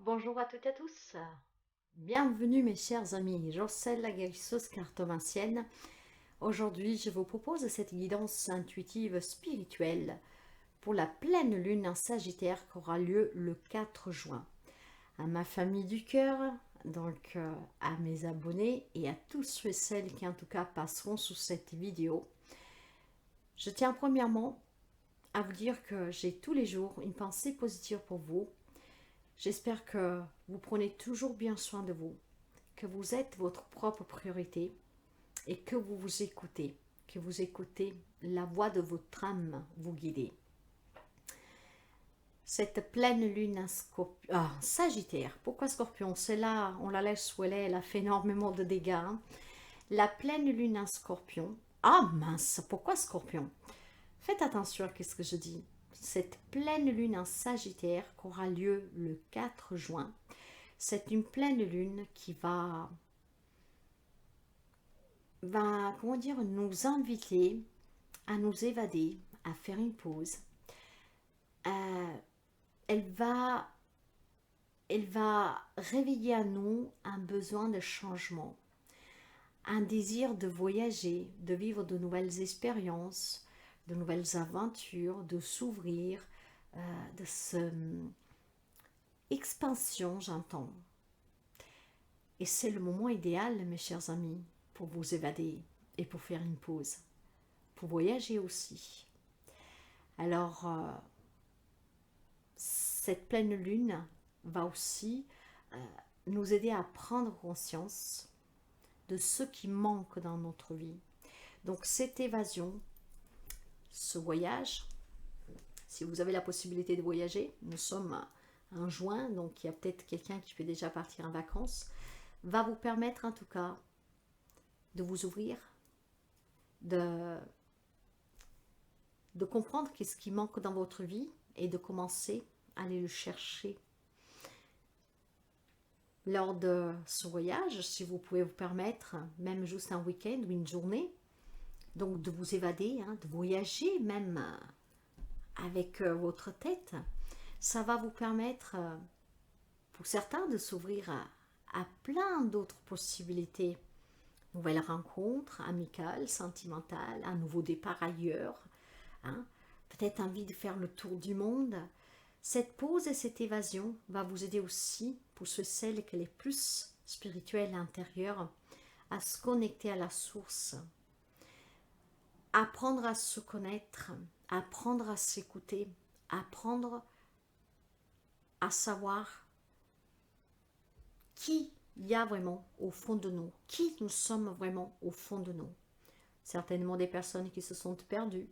Bonjour à toutes et à tous. Bienvenue mes chers amis, Joncelle la guérisseuse cartomancienne. Aujourd'hui, je vous propose cette guidance intuitive spirituelle pour la pleine lune en Sagittaire qui aura lieu le 4 juin. À ma famille du cœur, donc à mes abonnés et à tous ceux et celles qui en tout cas passeront sous cette vidéo. Je tiens premièrement à vous dire que j'ai tous les jours une pensée positive pour vous. J'espère que vous prenez toujours bien soin de vous, que vous êtes votre propre priorité et que vous écoutez, que vous écoutez la voix de votre âme vous guider. Cette pleine lune en Sagittaire, pourquoi Scorpion? Celle-là, on la laisse où elle a fait énormément de dégâts. Hein. La pleine lune en Scorpion, ah mince, pourquoi Scorpion? Faites attention à ce que je dis. Cette pleine lune en Sagittaire qui aura lieu le 4 juin, c'est une pleine lune qui comment dire, nous inviter à nous évader, à faire une pause. Euh, elle va, elle va réveiller à nous un besoin de changement, un désir de voyager, de vivre de nouvelles expériences, de nouvelles aventures, de s'ouvrir, de se expansion, j'entends. Et c'est le moment idéal, mes chers amis, pour vous évader et pour faire une pause, pour voyager aussi. Alors, cette pleine lune va aussi nous aider à prendre conscience de ce qui manque dans notre vie. Donc, cette évasion, ce voyage, si vous avez la possibilité de voyager, nous sommes en juin, donc il y a peut-être quelqu'un qui peut déjà partir en vacances, va vous permettre en tout cas de vous ouvrir, de comprendre qu'est-ce qui manque dans votre vie et de commencer à aller le chercher. Lors de ce voyage, si vous pouvez vous permettre, même juste un week-end ou une journée, donc de vous évader, hein, de voyager même avec votre tête, ça va vous permettre, pour certains, de s'ouvrir à plein d'autres possibilités. Nouvelles rencontres amicales, sentimentales, un nouveau départ ailleurs, hein, peut-être envie de faire le tour du monde. Cette pause et cette évasion va vous aider aussi, pour celles qui sont les plus spirituelles et intérieures, à se connecter à la source, apprendre à se connaître, apprendre à s'écouter, apprendre à savoir qui il y a vraiment au fond de nous, qui nous sommes vraiment au fond de nous. Certainement des personnes qui se sont perdues,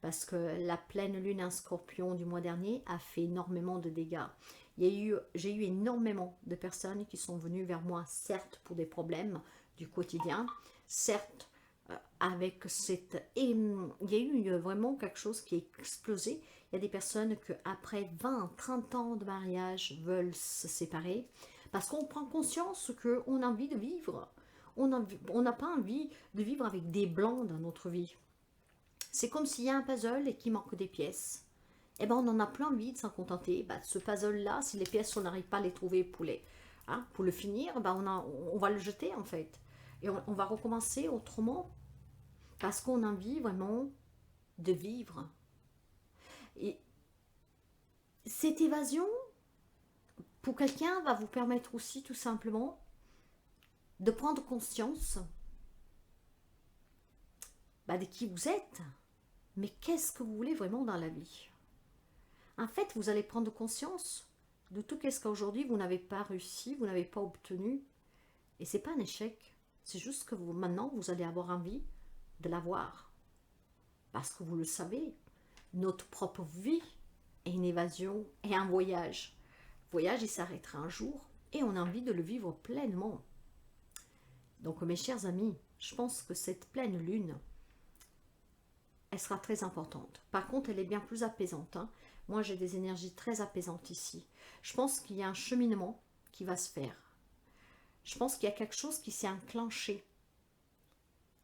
parce que la pleine lune en Scorpion du mois dernier a fait énormément de dégâts. J'ai eu énormément de personnes qui sont venues vers moi, certes pour des problèmes du quotidien, certes avec cette... Et il y a eu vraiment quelque chose qui a explosé. Il y a des personnes qui, après 20, 30 ans de mariage, veulent se séparer parce qu'on prend conscience qu'on a envie de vivre. On n'a pas envie de vivre avec des blancs dans notre vie. C'est comme s'il y a un puzzle et qu'il manque des pièces. Eh ben, on en a plein envie de s'en contenter. Bah, ce puzzle-là, si les pièces, on n'arrive pas à les trouver pour le finir, bah, on va le jeter en fait. Et on va recommencer autrement parce qu'on a envie vraiment de vivre. Et cette évasion, pour quelqu'un, va vous permettre aussi tout simplement de prendre conscience de qui vous êtes, mais qu'est-ce que vous voulez vraiment dans la vie. En fait, vous allez prendre conscience de tout ce qu'aujourd'hui vous n'avez pas réussi, vous n'avez pas obtenu. Et c'est pas un échec, c'est juste que maintenant vous allez avoir envie de l'avoir. Parce que vous le savez, notre propre vie est une évasion et un voyage. Le voyage, il s'arrêtera un jour et on a envie de le vivre pleinement. Donc mes chers amis, je pense que cette pleine lune, elle sera très importante. Par contre, elle est bien plus apaisante. Hein. Moi, j'ai des énergies très apaisantes ici. Je pense qu'il y a un cheminement qui va se faire. Je pense qu'il y a quelque chose qui s'est enclenché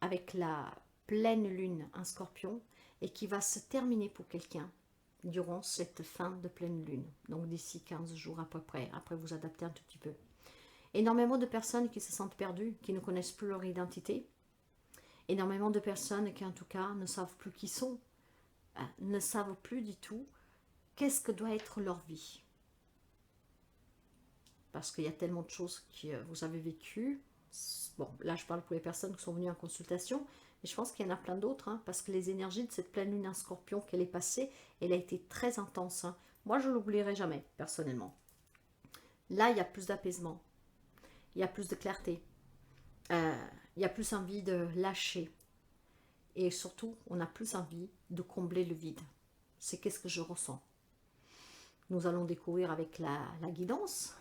avec la pleine lune en Scorpion et qui va se terminer pour quelqu'un. durant cette fin de pleine lune. Donc d'ici 15 jours à peu près. Après, vous adaptez un tout petit peu. Énormément de personnes qui se sentent perdues, qui ne connaissent plus leur identité. Énormément de personnes qui, en tout cas, ne savent plus qui sont, ne savent plus du tout qu'est-ce que doit être leur vie. Parce qu'il y a tellement de choses que vous avez vécues. Bon, là, je parle pour les personnes qui sont venues en consultation, mais je pense qu'il y en a plein d'autres, hein, parce que les énergies de cette pleine lune en Scorpion qu'elle est passée, elle a été très intense. Hein. Moi, je ne l'oublierai jamais, personnellement. Là, il y a plus d'apaisement. Il y a plus de clarté. Il y a plus envie de lâcher. Et surtout, on a plus envie de combler le vide. C'est qu'est-ce que je ressens. Nous allons découvrir avec la guidance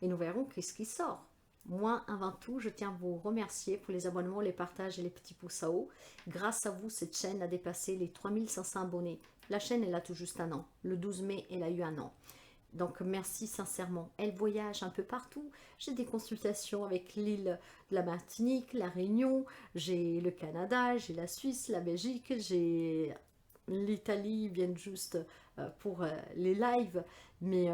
et nous verrons qu'est-ce qui sort. Moi, avant tout, je tiens à vous remercier pour les abonnements, les partages et les petits pouces à haut. Grâce à vous, cette chaîne a dépassé les 3500 abonnés. La chaîne, elle a tout juste un an. Le 12 mai, elle a eu un an. Donc, merci sincèrement. Elle voyage un peu partout. J'ai des consultations avec l'île de la Martinique, la Réunion, j'ai le Canada, j'ai la Suisse, la Belgique, j'ai l'Italie, viennent juste pour les lives, mais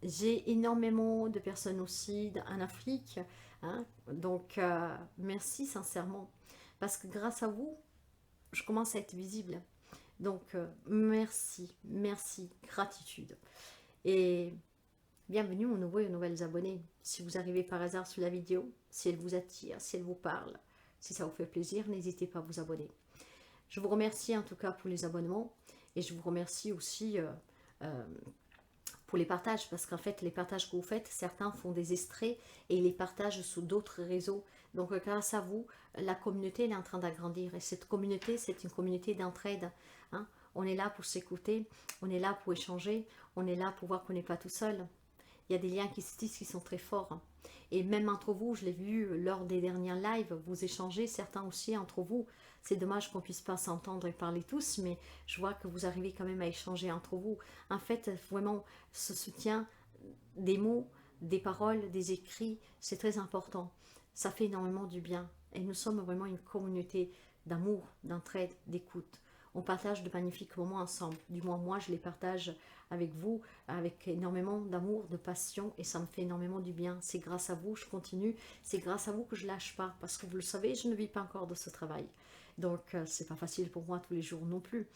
j'ai énormément de personnes aussi en Afrique, hein, donc merci sincèrement, parce que grâce à vous, je commence à être visible, donc merci, merci, gratitude, et bienvenue aux nouveaux et aux nouvelles abonnés. Si vous arrivez par hasard sur la vidéo, si elle vous attire, si elle vous parle, si ça vous fait plaisir, n'hésitez pas à vous abonner. Je vous remercie en tout cas pour les abonnements et je vous remercie aussi pour les partages, parce qu'en fait les partages que vous faites, certains font des extraits et ils les partagent sur d'autres réseaux. Donc grâce à vous, la communauté elle est en train d'agrandir et cette communauté, c'est une communauté d'entraide. Hein. On est là pour s'écouter, on est là pour échanger, on est là pour voir qu'on n'est pas tout seul. Il y a des liens qui se tissent qui sont très forts. Et même entre vous, je l'ai vu lors des derniers lives, vous échangez, certains aussi entre vous. C'est dommage qu'on ne puisse pas s'entendre et parler tous, mais je vois que vous arrivez quand même à échanger entre vous. En fait, vraiment, ce soutien, des mots, des paroles, des écrits, c'est très important. Ça fait énormément du bien. Et nous sommes vraiment une communauté d'amour, d'entraide, d'écoute. On partage de magnifiques moments ensemble. Du moins, moi, je les partage avec vous, avec énormément d'amour, de passion, et ça me fait énormément du bien. C'est grâce à vous, je continue. C'est grâce à vous que je ne lâche pas, parce que vous le savez, je ne vis pas encore de ce travail. Donc, c'est pas facile pour moi tous les jours non plus.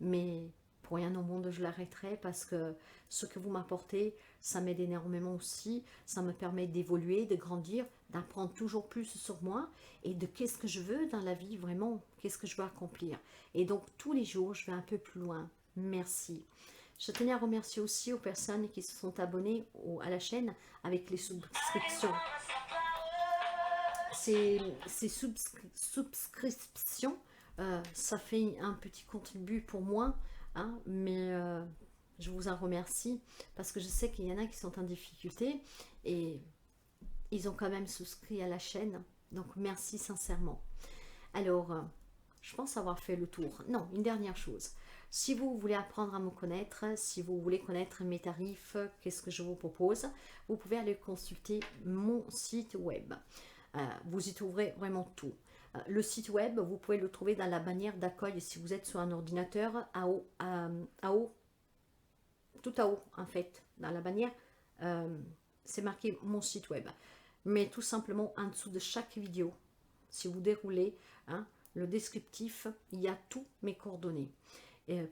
Mais pour rien au monde, je l'arrêterai, parce que ce que vous m'apportez, ça m'aide énormément aussi. Ça me permet d'évoluer, de grandir, d'apprendre toujours plus sur moi et de qu'est-ce que je veux dans la vie, vraiment, qu'est-ce que je veux accomplir. Et donc, tous les jours, je vais un peu plus loin. Merci. Je tenais à remercier aussi aux personnes qui se sont abonnées à la chaîne avec les subscriptions. Ces subscriptions, ça fait un petit contribut pour moi, hein, mais je vous en remercie parce que je sais qu'il y en a qui sont en difficulté et ils ont quand même souscrit à la chaîne. Donc merci sincèrement. Alors, je pense avoir fait le tour. Non, une dernière chose. Si vous voulez apprendre à me connaître, si vous voulez connaître mes tarifs, qu'est-ce que je vous propose, vous pouvez aller consulter mon site web. Vous y trouverez vraiment tout. Le site web, vous pouvez le trouver dans la bannière d'accueil si vous êtes sur un ordinateur, tout à haut en fait, dans la bannière, c'est marqué mon site web. Mais tout simplement en dessous de chaque vidéo, si vous déroulez hein, le descriptif, il y a tous mes coordonnées.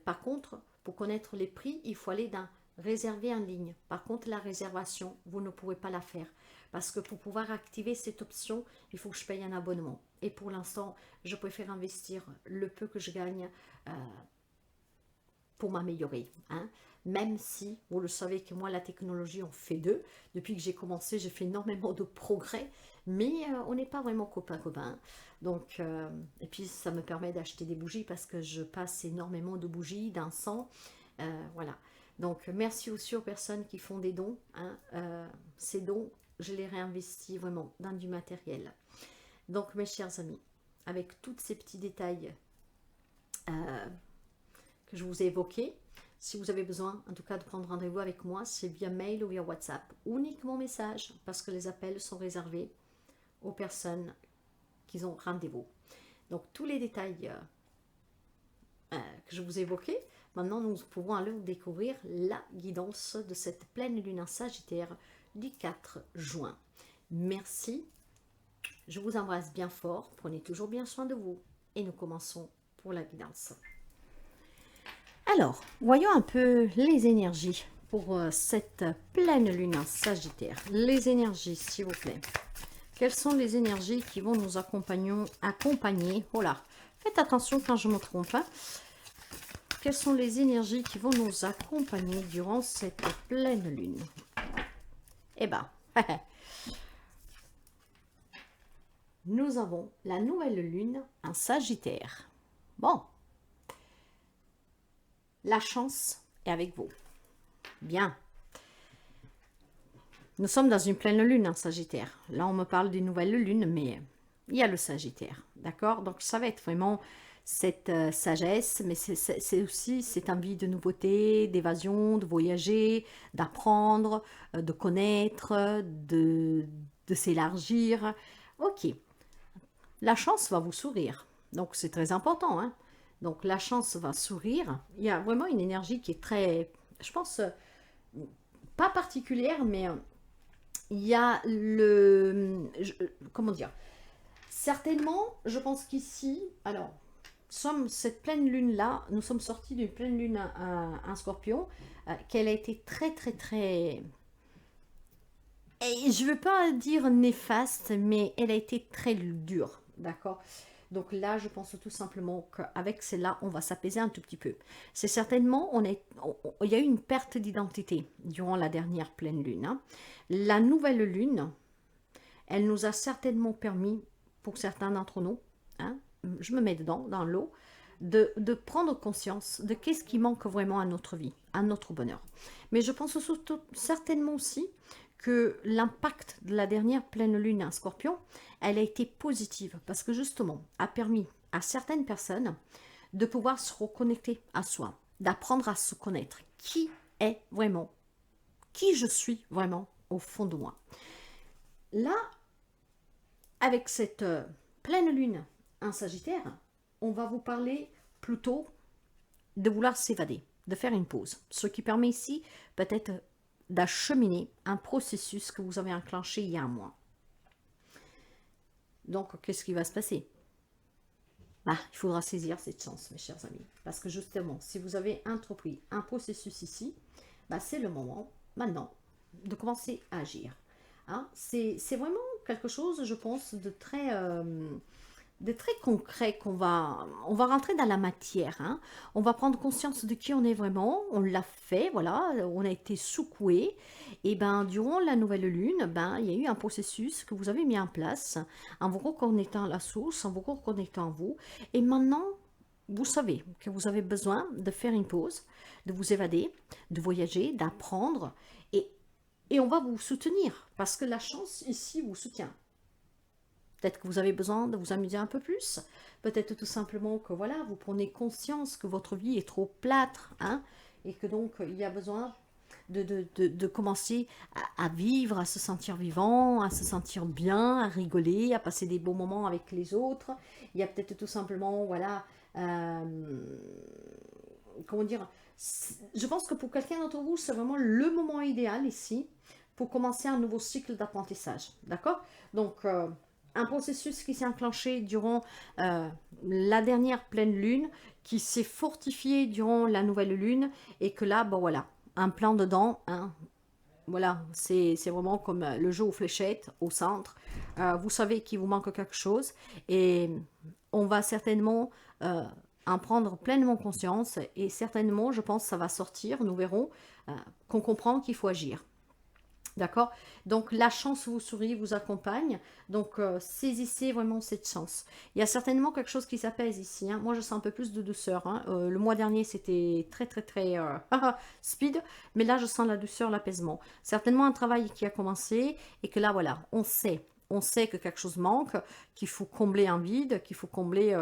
Par contre, pour connaître les prix, il faut aller dans réserver en ligne. Par contre, la réservation, vous ne pourrez pas la faire. Parce que pour pouvoir activer cette option, il faut que je paye un abonnement. Et pour l'instant, je préfère investir le peu que je gagne pour m'améliorer. Hein. Même si, vous le savez que moi, la technologie, on fait deux. Depuis que j'ai commencé, j'ai fait énormément de progrès. Mais on n'est pas vraiment copains-copains. Donc, et puis, ça me permet d'acheter des bougies parce que je passe énormément de bougies, d'encens. Voilà. Donc, merci aussi aux personnes qui font des dons. Hein. Ces dons, je les réinvestis vraiment dans du matériel. Donc, mes chers amis, avec tous ces petits détails que je vous ai évoqués, si vous avez besoin, en tout cas, de prendre rendez-vous avec moi, c'est via mail ou via WhatsApp. Uniquement message, parce que les appels sont réservés aux personnes qui ont rendez-vous. Donc, tous les détails que je vous ai évoqués, maintenant nous pouvons aller découvrir la guidance de cette pleine lune en Sagittaire du 4 juin. Merci, je vous embrasse bien fort, prenez toujours bien soin de vous et nous commençons pour la guidance. Alors, voyons un peu les énergies pour cette pleine lune en Sagittaire. Les énergies, s'il vous plaît. Quelles sont les énergies qui vont nous accompagner? Oh là, faites attention quand je me trompe. Hein. Quelles sont les énergies qui vont nous accompagner durant cette pleine lune? Eh bien, nous avons la nouvelle lune en Sagittaire. Bon, la chance est avec vous. Bien. Nous sommes dans une pleine lune en Sagittaire. Là, on me parle d'une nouvelle lune, mais il y a le Sagittaire. D'accord? Donc, ça va être vraiment cette sagesse, mais c'est aussi cette envie de nouveauté, d'évasion, de voyager, d'apprendre, de connaître, de s'élargir. Ok. La chance va vous sourire. Donc, c'est très important. Hein? Donc, la chance va sourire. Il y a vraiment une énergie qui est très, je pense, pas particulière, mais il y a comment dire, certainement, je pense qu'ici, alors, cette pleine lune-là, nous sommes sortis d'une pleine lune en Scorpion, qu'elle a été très, très, très, et je ne veux pas dire néfaste, mais elle a été très dure, d'accord? Donc là, je pense tout simplement qu'avec celle-là, on va s'apaiser un tout petit peu. C'est certainement, il y a eu une perte d'identité durant la dernière pleine lune. Hein. La nouvelle lune, elle nous a certainement permis, pour certains d'entre nous, hein, je me mets dedans, dans l'eau, de prendre conscience de qu'est-ce qui manque vraiment à notre vie, à notre bonheur. Mais je pense surtout, certainement aussi que l'impact de la dernière pleine lune en Scorpion, elle a été positive parce que justement, a permis à certaines personnes de pouvoir se reconnecter à soi, d'apprendre à se connaître. Qui est vraiment, qui je suis vraiment au fond de moi. Là, avec cette pleine lune en Sagittaire, on va vous parler plutôt de vouloir s'évader, de faire une pause. Ce qui permet ici peut-être d'acheminer un processus que vous avez enclenché il y a un mois. Donc, qu'est-ce qui va se passer? Il faudra saisir cette chance, mes chers amis. Parce que justement, si vous avez entrepris un processus ici, c'est le moment, maintenant, de commencer à agir. Hein? C'est vraiment quelque chose, je pense, de très concret on va rentrer dans la matière. Hein. On va prendre conscience de qui on est vraiment. On l'a fait, voilà, on a été secoué. Et durant la nouvelle lune, il y a eu un processus que vous avez mis en place en vous reconnectant à la source, en vous reconnectant à vous. Et maintenant, vous savez que vous avez besoin de faire une pause, de vous évader, de voyager, d'apprendre. Et on va vous soutenir parce que la chance ici vous soutient. Peut-être que vous avez besoin de vous amuser un peu plus. Peut-être tout simplement que voilà, vous prenez conscience que votre vie est trop plâtre. Hein, et que donc, il y a besoin de commencer à vivre, à se sentir vivant, à se sentir bien, à rigoler, à passer des bons moments avec les autres. Il y a peut-être tout simplement, voilà, comment dire, je pense que pour quelqu'un d'entre vous, c'est vraiment le moment idéal ici pour commencer un nouveau cycle d'apprentissage. D'accord? Donc, un processus qui s'est enclenché durant la dernière pleine lune, qui s'est fortifié durant la nouvelle lune, et que là, voilà, un plan dedans, hein, voilà, c'est vraiment comme le jeu aux fléchettes, au centre. Vous savez qu'il vous manque quelque chose, et on va certainement en prendre pleinement conscience, et certainement, je pense, ça va sortir, nous verrons, qu'on comprend qu'il faut agir. D'accord? Donc, la chance vous sourit, vous accompagne. Donc, saisissez vraiment cette chance. Il y a certainement quelque chose qui s'apaise ici. Hein. Moi, je sens un peu plus de douceur. Hein. Le mois dernier, c'était très, très, très speed. Mais là, je sens la douceur, l'apaisement. Certainement un travail qui a commencé et que là, voilà, on sait que quelque chose manque, qu'il faut combler un vide, qu'il faut combler,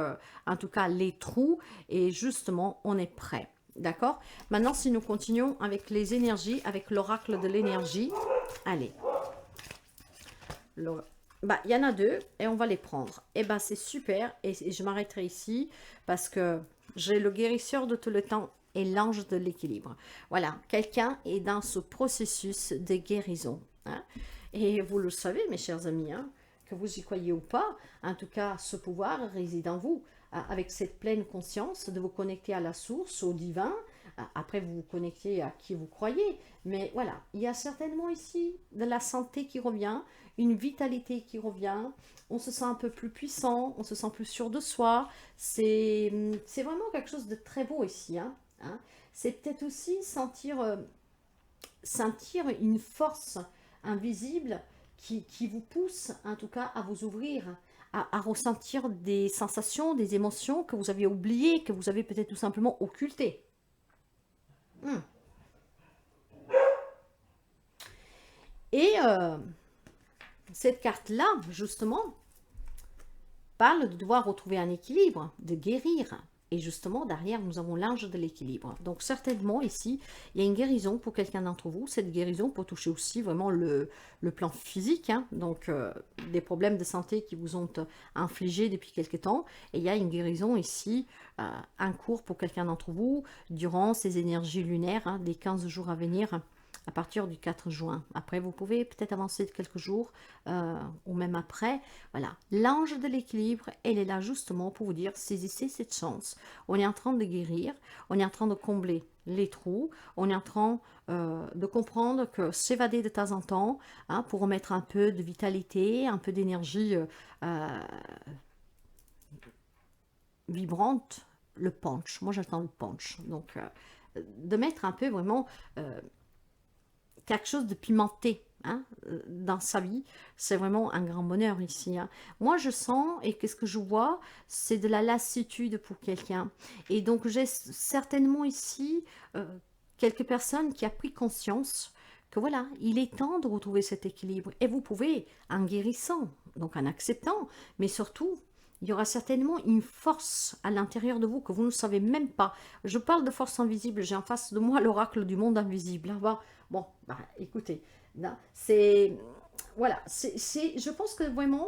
en tout cas, les trous. Et justement, on est prêt. D'accord? Maintenant, si nous continuons avec les énergies, avec l'oracle de l'énergie, allez. Il y en a deux et on va les prendre. Et c'est super. Et je m'arrêterai ici parce que j'ai le guérisseur de tout le temps et l'ange de l'équilibre. Voilà, quelqu'un est dans ce processus de guérison. Hein. Et vous le savez, mes chers amis, hein, que vous y croyez ou pas, en tout cas, ce pouvoir réside en vous, avec cette pleine conscience de vous connecter à la source, au divin. Après, vous vous connectez à qui vous croyez. Mais voilà, il y a certainement ici de la santé qui revient, une vitalité qui revient. On se sent un peu plus puissant, on se sent plus sûr de soi. C'est vraiment quelque chose de très beau ici. Hein. C'est peut-être aussi sentir une force invisible qui vous pousse, en tout cas, à vous ouvrir, à ressentir des sensations, des émotions que vous avez oubliées, que vous avez peut-être tout simplement occultées. Et cette carte-là, justement, parle de devoir retrouver un équilibre, de guérir. Et justement, derrière, nous avons l'ange de l'équilibre. Donc, certainement, ici, il y a une guérison pour quelqu'un d'entre vous. Cette guérison peut toucher aussi vraiment le plan physique. Hein. Donc, des problèmes de santé qui vous ont infligé depuis quelque temps. Et il y a une guérison ici, en cours pour quelqu'un d'entre vous, durant ces énergies lunaires, hein, des 15 jours à venir, à partir du 4 juin. Après, vous pouvez peut-être avancer de quelques jours ou même après. Voilà, l'ange de l'équilibre, elle est là justement pour vous dire, saisissez cette chance. On est en train de guérir, on est en train de combler les trous, on est en train de comprendre que s'évader de temps en temps, hein, pour remettre un peu de vitalité, un peu d'énergie vibrante, le punch. Moi, j'attends le punch. Donc, de mettre un peu vraiment quelque chose de pimenté, hein, dans sa vie, c'est vraiment un grand bonheur ici. Hein. Moi, je sens, et qu'est-ce que je vois, c'est de la lassitude pour quelqu'un. Et donc, j'ai certainement ici quelques personnes qui ont pris conscience que voilà, il est temps de retrouver cet équilibre. Et vous pouvez, en guérissant, donc en acceptant, mais surtout, il y aura certainement une force à l'intérieur de vous que vous ne savez même pas. Je parle de force invisible, j'ai en face de moi l'oracle du monde invisible. Bon, bah, écoutez, c'est... Voilà, je pense que vraiment,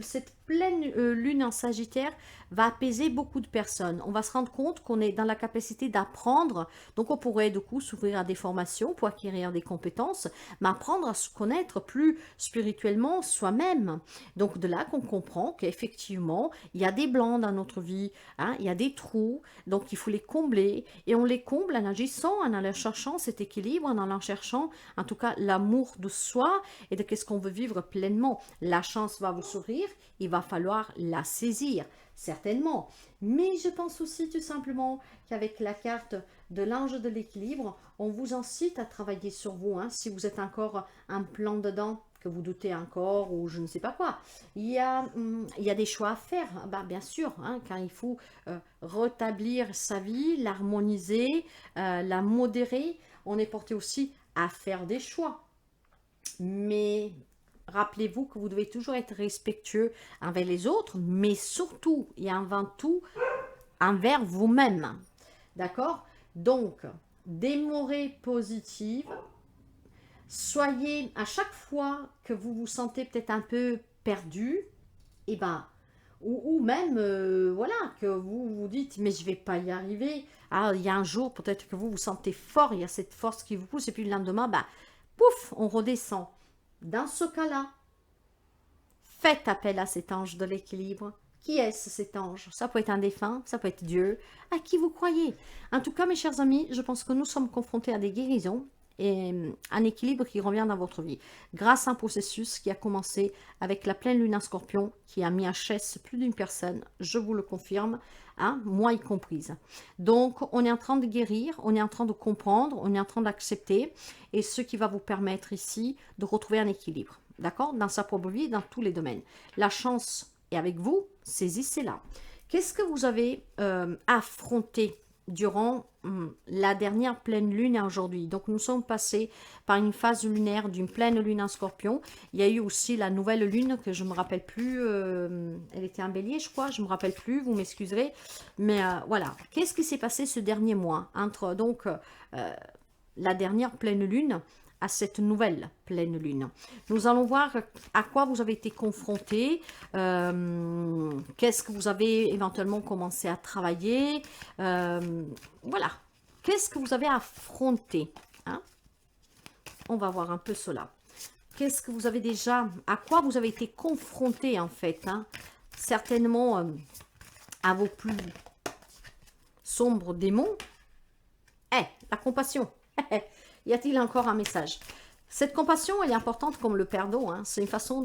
cette pleine lune en Sagittaire va apaiser beaucoup de personnes. On va se rendre compte qu'on est dans la capacité d'apprendre. Donc, on pourrait du coup s'ouvrir à des formations pour acquérir des compétences, mais apprendre à se connaître plus spirituellement soi-même. Donc, de là qu'on comprend qu'effectivement, il y a des blancs dans notre vie, hein, il y a des trous, donc il faut les combler. Et on les comble en agissant, en allant cherchant cet équilibre, en allant cherchant, en tout cas, l'amour de soi et de qu'est-ce qu'on veut vivre pleinement. La chance va vous sourire, il va falloir la saisir, certainement. Mais je pense aussi tout simplement qu'avec la carte de l'ange de l'équilibre, on vous incite à travailler sur vous. Hein, si vous êtes encore un plan dedans, que vous doutez encore ou je ne sais pas quoi. Il y a des choix à faire, bah, bien sûr, hein, car il faut rétablir sa vie, l'harmoniser, la modérer. On est porté aussi à faire des choix. Mais rappelez-vous que vous devez toujours être respectueux envers les autres, mais surtout et avant tout envers vous-même. D'accord? Donc, des morées positives. Soyez, à chaque fois que vous vous sentez peut-être un peu perdu, et ben, ou même, voilà, que vous vous dites, mais je vais pas y arriver. Ah, il y a un jour, peut-être que vous vous sentez fort, il y a cette force qui vous pousse, et puis le lendemain, bah, pouf, on redescend. Dans ce cas-là, faites appel à cet ange de l'équilibre. Qui est-ce cet ange? Ça peut être un défunt, ça peut être Dieu, à qui vous croyez. En tout cas, mes chers amis, je pense que nous sommes confrontés à des guérisons et un équilibre qui revient dans votre vie. Grâce à un processus qui a commencé avec la pleine lune en Scorpion, qui a mis à chaise plus d'une personne, je vous le confirme, hein, moi y comprise. Donc, on est en train de guérir, on est en train de comprendre, on est en train d'accepter, et ce qui va vous permettre ici de retrouver un équilibre, d'accord, dans sa propre vie, dans tous les domaines. La chance est avec vous, saisissez-la. Qu'est-ce que vous avez affronté durant la dernière pleine lune aujourd'hui? Donc, nous sommes passés par une phase lunaire d'une pleine lune en Scorpion. Il y a eu aussi la nouvelle lune que je ne me rappelle plus. Elle était en Bélier, je crois. Je ne me rappelle plus, vous m'excuserez. Mais voilà. Qu'est-ce qui s'est passé ce dernier mois entre donc la dernière pleine lune à cette nouvelle pleine lune? Nous allons voir à quoi vous avez été confrontés, qu'est-ce que vous avez éventuellement commencé à travailler, voilà, qu'est-ce que vous avez affronté, hein? On va voir un peu cela. Qu'est-ce que vous avez déjà, à quoi vous avez été confronté en fait, hein? Certainement à vos plus sombres démons. La compassion. Y a-t-il encore un message? Cette compassion, elle est importante comme le pardon, hein? C'est une façon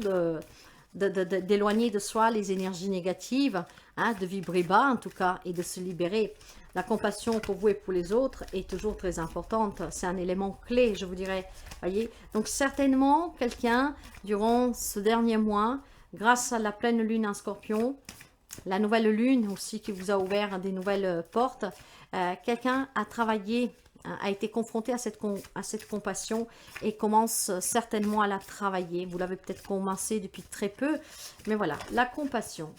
d'éloigner de soi les énergies négatives, hein, de vibrer bas en tout cas, et de se libérer. La compassion pour vous et pour les autres est toujours très importante. C'est un élément clé, je vous dirais. Voyez. Donc certainement, quelqu'un, durant ce dernier mois, grâce à la pleine lune en scorpion, la nouvelle lune aussi qui vous a ouvert des nouvelles portes, quelqu'un a travaillé, a été confronté à cette compassion et commence certainement à la travailler. Vous l'avez peut-être commencé depuis très peu, mais voilà, la compassion.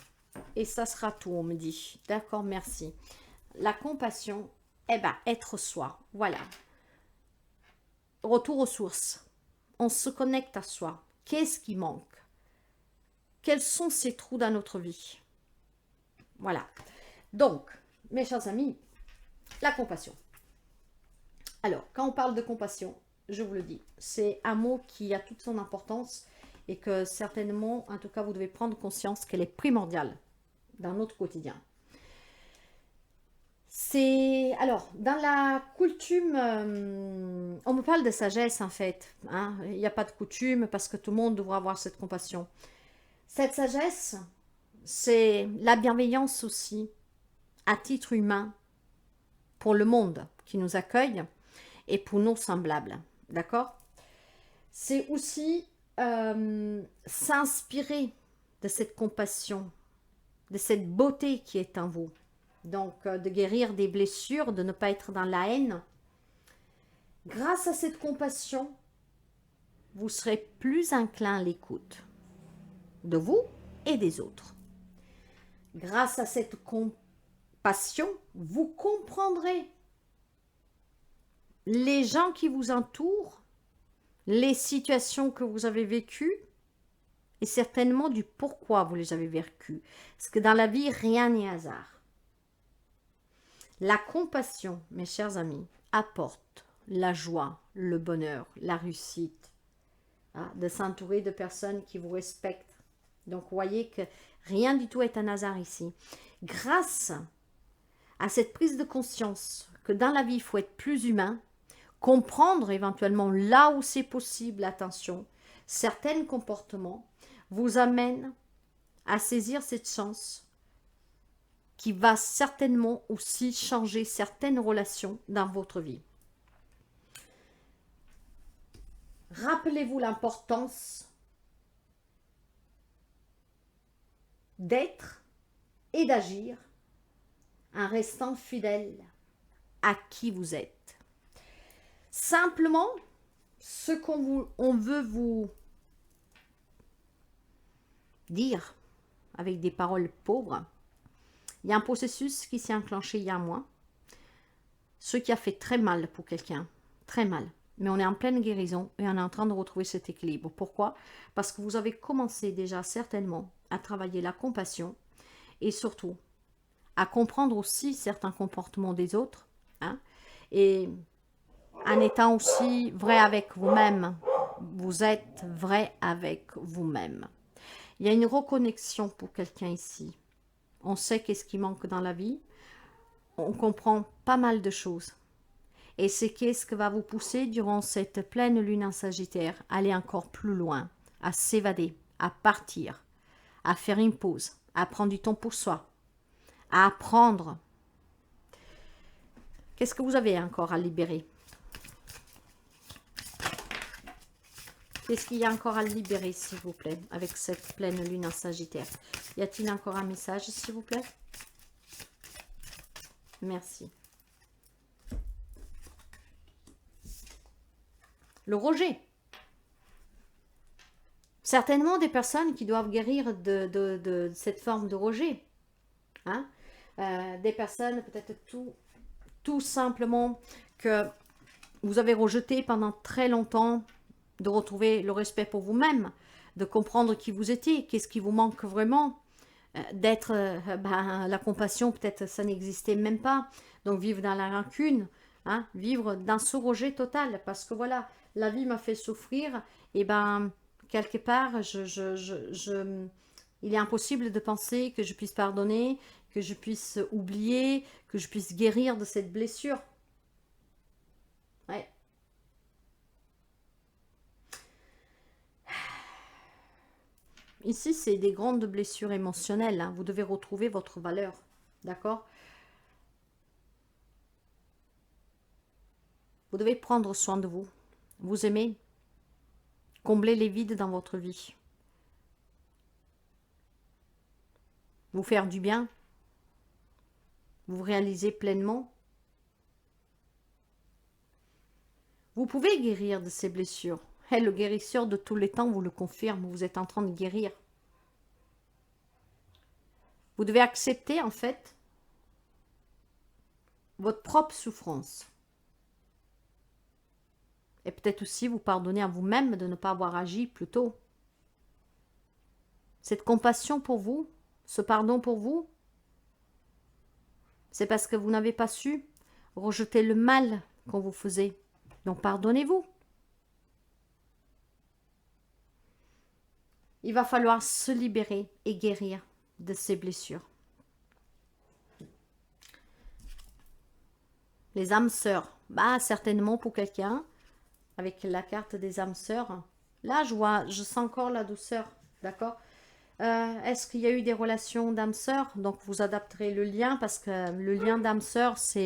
Et ça sera tout, on me dit. D'accord, merci. La compassion, être soi, voilà. Retour aux sources. On se connecte à soi. Qu'est-ce qui manque? Quels sont ces trous dans notre vie? Voilà. Donc, mes chers amis, la compassion. Alors, quand on parle de compassion, je vous le dis, c'est un mot qui a toute son importance et que certainement, en tout cas, vous devez prendre conscience qu'elle est primordiale dans notre quotidien. Alors, dans la coutume, on me parle de sagesse en fait, hein. Il n'y a pas de coutume parce que tout le monde devra avoir cette compassion. Cette sagesse, c'est la bienveillance aussi, à titre humain, pour le monde qui nous accueille et pour nos semblables, d'accord? C'est aussi s'inspirer de cette compassion, de cette beauté qui est en vous. Donc, de guérir des blessures, de ne pas être dans la haine. Grâce à cette compassion, vous serez plus enclin à l'écoute de vous et des autres. Grâce à cette compassion, vous comprendrez les gens qui vous entourent, les situations que vous avez vécues et certainement du pourquoi vous les avez vécues. Parce que dans la vie, rien n'est hasard. La compassion, mes chers amis, apporte la joie, le bonheur, la réussite, hein, de s'entourer de personnes qui vous respectent. Donc, vous voyez que rien du tout est un hasard ici. Grâce à cette prise de conscience que dans la vie, il faut être plus humain, comprendre éventuellement là où c'est possible, attention, certains comportements vous amènent à saisir cette chance qui va certainement aussi changer certaines relations dans votre vie. Rappelez-vous l'importance d'être et d'agir en restant fidèle à qui vous êtes. Simplement, ce qu'on veut vous dire avec des paroles pauvres, il y a un processus qui s'est enclenché il y a un mois, ce qui a fait très mal pour quelqu'un, très mal. Mais on est en pleine guérison et on est en train de retrouver cet équilibre. Pourquoi? Parce que vous avez commencé déjà certainement à travailler la compassion et surtout à comprendre aussi certains comportements des autres, hein, et en étant aussi vrai avec vous-même. Vous êtes vrai avec vous-même. Il y a une reconnexion pour quelqu'un ici. On sait qu'est-ce qui manque dans la vie. On comprend pas mal de choses. Et c'est qu'est-ce que va vous pousser durant cette pleine lune en Sagittaire à aller encore plus loin, à s'évader, à partir, à faire une pause, à prendre du temps pour soi, à apprendre. Qu'est-ce que vous avez encore à libérer? Qu'est-ce qu'il y a encore à libérer, s'il vous plaît, avec cette pleine lune en Sagittaire? Y a-t-il encore un message, s'il vous plaît? Merci. Le rejet. Certainement des personnes qui doivent guérir de cette forme de rejet. Hein? Des personnes peut-être tout simplement que vous avez rejeté pendant très longtemps, de retrouver le respect pour vous-même, de comprendre qui vous étiez, qu'est-ce qui vous manque vraiment, d'être, la compassion, peut-être ça n'existait même pas, donc vivre dans la rancune, hein, vivre dans ce rejet total, parce que voilà, la vie m'a fait souffrir, et ben, quelque part, il est impossible de penser que je puisse pardonner, que je puisse oublier, que je puisse guérir de cette blessure. Ouais. Ici, c'est des grandes blessures émotionnelles, hein. Vous devez retrouver votre valeur, d'accord? Vous devez prendre soin de vous, vous aimer, combler les vides dans votre vie, vous faire du bien, vous réaliser pleinement. Vous pouvez guérir de ces blessures. Et le guérisseur de tous les temps vous le confirme, vous êtes en train de guérir. Vous devez accepter en fait votre propre souffrance. Et peut-être aussi vous pardonner à vous-même de ne pas avoir agi plus tôt. Cette compassion pour vous, ce pardon pour vous, c'est parce que vous n'avez pas su rejeter le mal qu'on vous faisait. Donc pardonnez-vous. Il va falloir se libérer et guérir de ces blessures. Les âmes sœurs, bah certainement pour quelqu'un, avec la carte des âmes sœurs, là je sens encore la douceur, d'accord? Est-ce qu'il y a eu des relations d'âmes sœurs? Donc vous adapterez le lien, parce que le lien d'âmes sœurs, ça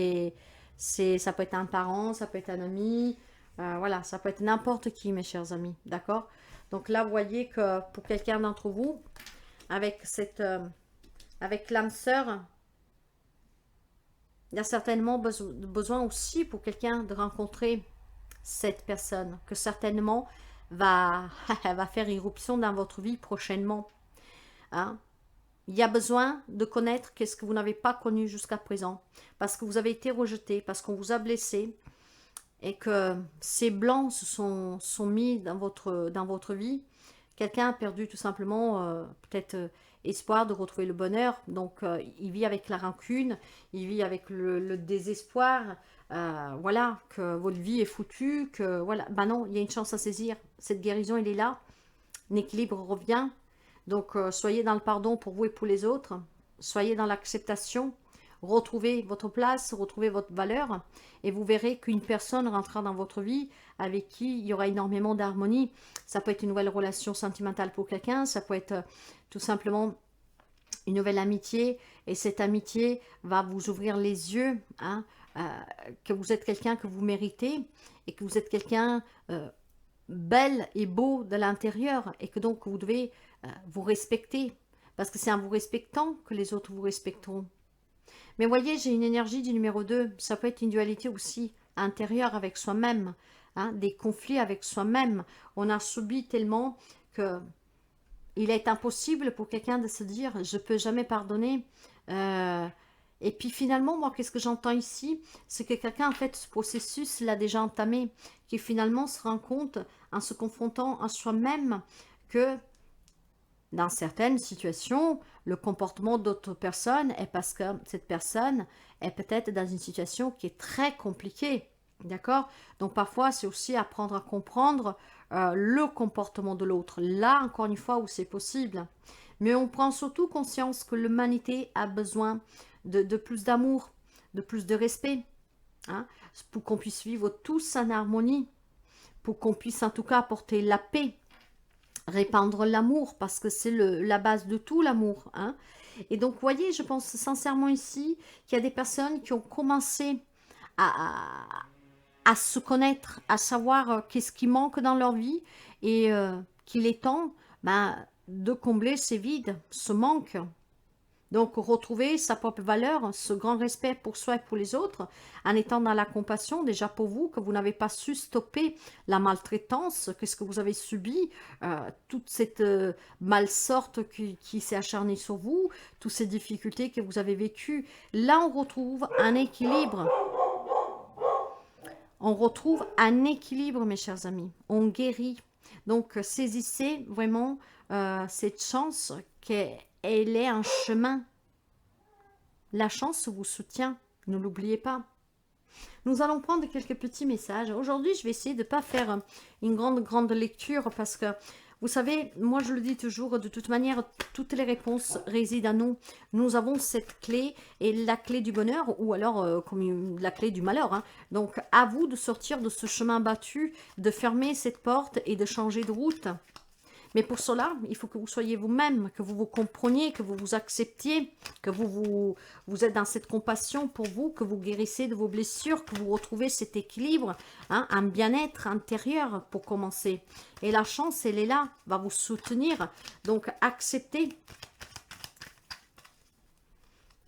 peut être un parent, ça peut être un ami, voilà, ça peut être n'importe qui, mes chers amis, d'accord? Donc là, vous voyez que pour quelqu'un d'entre vous, avec avec l'âme sœur, il y a certainement besoin aussi pour quelqu'un de rencontrer cette personne, que certainement va faire irruption dans votre vie prochainement. Hein? Il y a besoin de connaître qu'est-ce que vous n'avez pas connu jusqu'à présent, parce que vous avez été rejeté, parce qu'on vous a blessé, et que ces blancs se sont mis dans votre vie. Quelqu'un a perdu tout simplement peut-être espoir de retrouver le bonheur, donc il vit avec la rancune, il vit avec le désespoir, voilà, que votre vie est foutue, que voilà, ben non, il y a une chance à saisir, cette guérison elle est là, l'équilibre revient, donc soyez dans le pardon pour vous et pour les autres, soyez dans l'acceptation, retrouvez votre place, retrouvez votre valeur, et vous verrez qu'une personne rentrera dans votre vie avec qui il y aura énormément d'harmonie. Ça peut être une nouvelle relation sentimentale pour quelqu'un, ça peut être tout simplement une nouvelle amitié, et cette amitié va vous ouvrir les yeux, hein, que vous êtes quelqu'un que vous méritez, et que vous êtes quelqu'un belle et beau de l'intérieur, et que donc vous devez vous respecter, parce que c'est en vous respectant que les autres vous respecteront. Mais voyez, j'ai une énergie du numéro 2. Ça peut être une dualité aussi intérieure avec soi-même, hein, des conflits avec soi-même. On a subi tellement que il est impossible pour quelqu'un de se dire « je ne peux jamais pardonner ». Et puis finalement, moi, qu'est-ce que j'entends ici? C'est que quelqu'un, en fait, ce processus l'a déjà entamé, qui finalement se rend compte, en se confrontant à soi-même, que dans certaines situations, le comportement d'autres personnes est parce que cette personne est peut-être dans une situation qui est très compliquée. D'accord? Donc parfois, c'est aussi apprendre à comprendre le comportement de l'autre. Là, encore une fois, où c'est possible. Mais on prend surtout conscience que l'humanité a besoin de plus d'amour, de plus de respect, hein, pour qu'on puisse vivre tous en harmonie, pour qu'on puisse en tout cas apporter la paix, répandre l'amour, parce que c'est la base de tout, l'amour. Hein. Et donc, vous voyez, je pense sincèrement ici qu'il y a des personnes qui ont commencé à se connaître, à savoir qu'est-ce qui manque dans leur vie, et qu'il est temps de combler ces vides, ce manque. Donc, retrouver sa propre valeur, ce grand respect pour soi et pour les autres, en étant dans la compassion, déjà pour vous, que vous n'avez pas su stopper la maltraitance, qu'est-ce que vous avez subi, toute cette malsorte qui s'est acharnée sur vous, toutes ces difficultés que vous avez vécues. Là, on retrouve un équilibre. On retrouve un équilibre, mes chers amis. On guérit. Donc, saisissez vraiment cette chance qu'elle est un chemin. La chance vous soutient, ne l'oubliez pas. Nous allons prendre quelques petits messages. Aujourd'hui, je vais essayer de ne pas faire une grande lecture parce que, vous savez, moi je le dis toujours, de toute manière, toutes les réponses résident à nous. Nous avons cette clé, et la clé du bonheur, ou alors comme la clé du malheur. Hein. Donc, à vous de sortir de ce chemin battu, de fermer cette porte et de changer de route. Mais pour cela, il faut que vous soyez vous-même, que vous vous compreniez, que vous vous acceptiez, que vous êtes dans cette compassion pour vous, que vous guérissez de vos blessures, que vous retrouvez cet équilibre, hein, un bien-être intérieur pour commencer. Et la chance, elle est là, va vous soutenir. Donc, acceptez.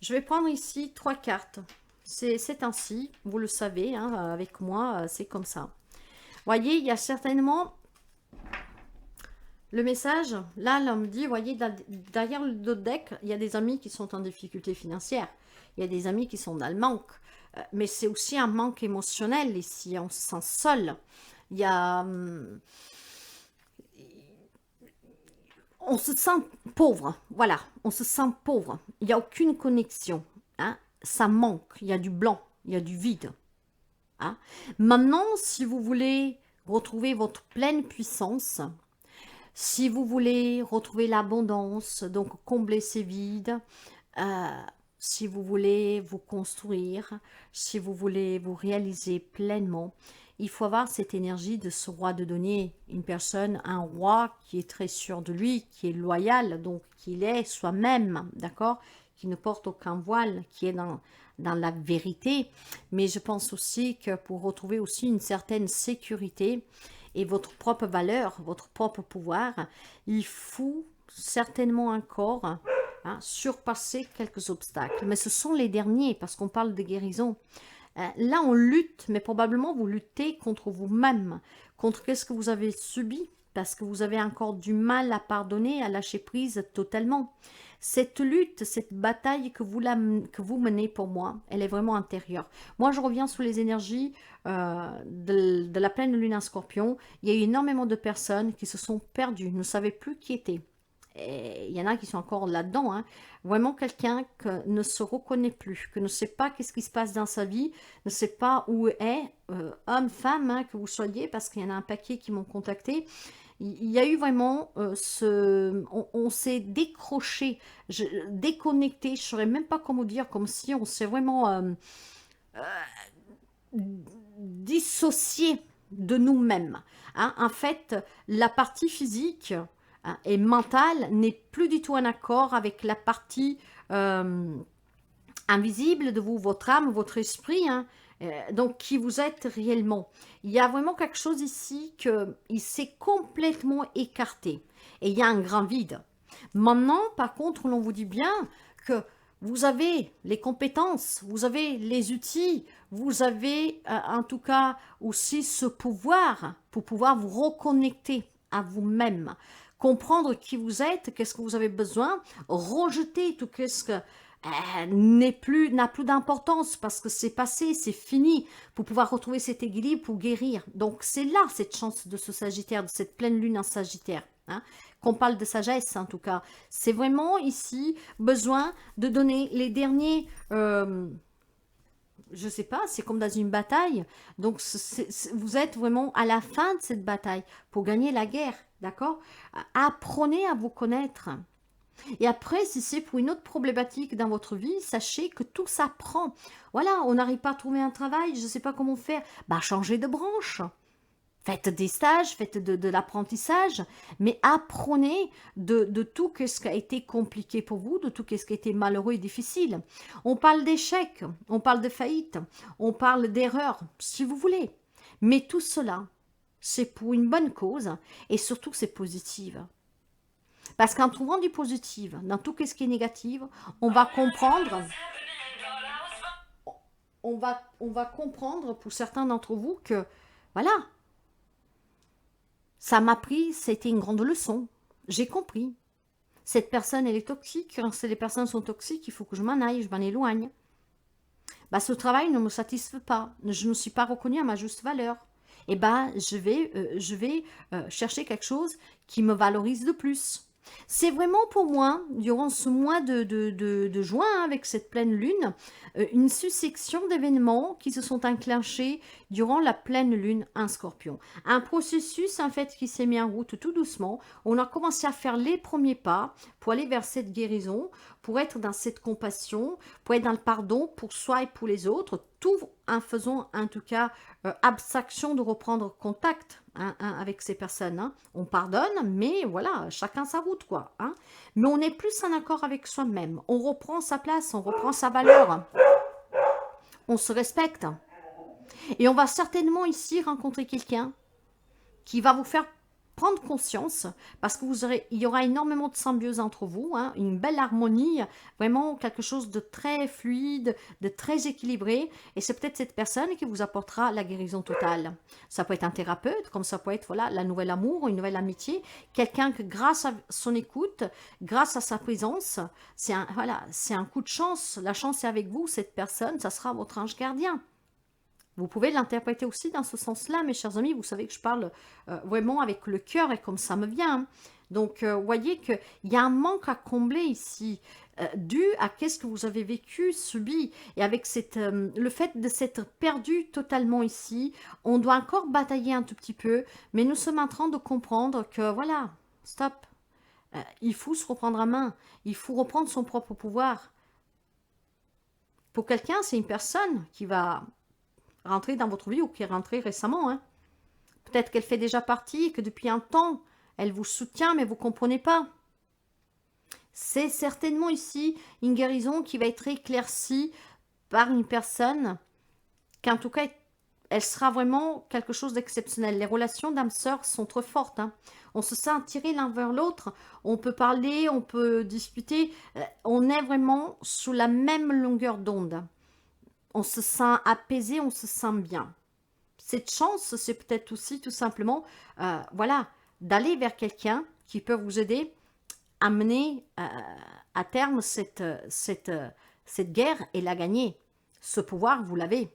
Je vais prendre ici 3 cartes. C'est ainsi, vous le savez, hein, avec moi, c'est comme ça. Voyez, il y a certainement... Le message, là, on me dit, voyez, derrière le deck, il y a des amis qui sont en difficulté financière. Il y a des amis qui sont dans le manque. Mais c'est aussi un manque émotionnel ici. On se sent seul. Il y a... on se sent pauvre. Voilà, on se sent pauvre. Il n'y a aucune connexion. Hein. Ça manque. Il y a du blanc. Il y a du vide. Hein. Maintenant, si vous voulez retrouver votre pleine puissance... Si vous voulez retrouver l'abondance, donc combler ces vides, si vous voulez vous construire, si vous voulez vous réaliser pleinement, il faut avoir cette énergie de ce roi de deniers, une personne, un roi qui est très sûr de lui, qui est loyal, donc qu'il est soi-même, d'accord, qui ne porte aucun voile, qui est dans la vérité. Mais je pense aussi que pour retrouver aussi une certaine sécurité, et votre propre valeur, votre propre pouvoir, il faut certainement encore surpasser quelques obstacles. Mais ce sont les derniers, parce qu'on parle de guérison. Là, on lutte, mais probablement vous luttez contre vous-même, contre qu'est-ce que vous avez subi, parce que vous avez encore du mal à pardonner, à lâcher prise totalement. Cette lutte, cette bataille que vous menez pour moi, elle est vraiment intérieure. Moi, je reviens sous les énergies de la pleine lune en Scorpion. Il y a eu énormément de personnes qui se sont perdues, ne savaient plus qui était. Et il y en a qui sont encore là-dedans. Hein. Vraiment quelqu'un qui ne se reconnaît plus, qui ne sait pas qu'est-ce qui se passe dans sa vie, ne sait pas où est, homme, femme, hein, que vous soyez, parce qu'il y en a un paquet qui m'ont contacté. Il y a eu vraiment on s'est décroché, déconnecté, je ne saurais même pas comment dire, comme si on s'est vraiment dissocié de nous-mêmes. Hein. En fait, la partie physique et mentale n'est plus du tout en accord avec la partie invisible de vous, votre âme, votre esprit, hein. Donc qui vous êtes réellement. Il y a vraiment quelque chose ici il s'est complètement écarté et il y a un grand vide. Maintenant, par contre, l'on vous dit bien que vous avez les compétences, vous avez les outils, vous avez en tout cas aussi ce pouvoir pour pouvoir vous reconnecter à vous-même, comprendre qui vous êtes, qu'est-ce que vous avez besoin, rejeter tout ce que n'a plus d'importance parce que c'est passé, c'est fini, pour pouvoir retrouver cet équilibre, pour guérir. Donc c'est là cette chance de ce Sagittaire, de cette pleine lune en Sagittaire, hein, qu'on parle de sagesse en tout cas. C'est vraiment ici besoin de donner les derniers... je sais pas, c'est comme dans une bataille. Donc, vous êtes vraiment à la fin de cette bataille pour gagner la guerre, d'accord? Apprenez à vous connaître. Et après, si c'est pour une autre problématique dans votre vie, sachez que tout s'apprend. Voilà, on n'arrive pas à trouver un travail, je ne sais pas comment faire. Bah, changez de branche. Faites des stages, faites de l'apprentissage, mais apprenez de tout ce qui a été compliqué pour vous, de tout ce qui a été malheureux et difficile. On parle d'échecs, on parle de faillite, on parle d'erreurs, si vous voulez. Mais tout cela, c'est pour une bonne cause et surtout c'est positif. Parce qu'en trouvant du positif dans tout ce qui est négatif, on va comprendre... On va comprendre pour certains d'entre vous que, voilà, ça m'a pris, c'était une grande leçon. J'ai compris. Cette personne, elle est toxique. Quand les personnes sont toxiques, il faut que je m'en aille, je m'en éloigne. Bah, ce travail ne me satisfait pas. Je ne suis pas reconnue à ma juste valeur. Et bah, je vais chercher quelque chose qui me valorise de plus. C'est vraiment pour moi, durant ce mois de juin, hein, avec cette pleine lune, une succession d'événements qui se sont enclenchés durant la pleine lune en Scorpion. Un processus en fait qui s'est mis en route tout doucement. On a commencé à faire les premiers pas pour aller vers cette guérison, pour être dans cette compassion, pour être dans le pardon pour soi et pour les autres, tout en faisant en tout cas abstraction de reprendre contact avec ces personnes. Hein. On pardonne, mais voilà, chacun sa route, quoi. Hein. Mais on est plus en accord avec soi-même. On reprend sa place, on reprend sa valeur. On se respecte. Et on va certainement ici rencontrer quelqu'un qui va vous faire prendre conscience, parce que il y aura énormément de symbiose entre vous, hein, une belle harmonie, vraiment quelque chose de très fluide, de très équilibré, et c'est peut-être cette personne qui vous apportera la guérison totale. Ça peut être un thérapeute, comme ça peut être voilà, la nouvelle amour, une nouvelle amitié, quelqu'un que grâce à son écoute, grâce à sa présence, c'est un coup de chance, la chance est avec vous, cette personne, ça sera votre ange gardien. Vous pouvez l'interpréter aussi dans ce sens-là, mes chers amis. Vous savez que je parle vraiment avec le cœur et comme ça me vient. Donc, voyez qu'il y a un manque à combler ici, dû à qu'est-ce que vous avez vécu, subi. Et avec le fait de s'être perdu totalement ici, on doit encore batailler un tout petit peu, mais nous sommes en train de comprendre que, voilà, stop. Il faut se reprendre en main. Il faut reprendre son propre pouvoir. Pour quelqu'un, c'est une personne qui va rentrer dans votre vie ou qui est rentrée récemment. Hein. Peut-être qu'elle fait déjà partie et que depuis un temps, elle vous soutient, mais vous ne comprenez pas. C'est certainement ici une guérison qui va être éclaircie par une personne qui, en tout cas, elle sera vraiment quelque chose d'exceptionnel. Les relations d'âme-sœur sont trop fortes. Hein. On se sent attiré l'un vers l'autre. On peut parler, on peut discuter. On est vraiment sous la même longueur d'onde. On se sent apaisé, on se sent bien. Cette chance, c'est peut-être aussi tout simplement, voilà, d'aller vers quelqu'un qui peut vous aider à mener à terme cette guerre et la gagner. Ce pouvoir, vous l'avez.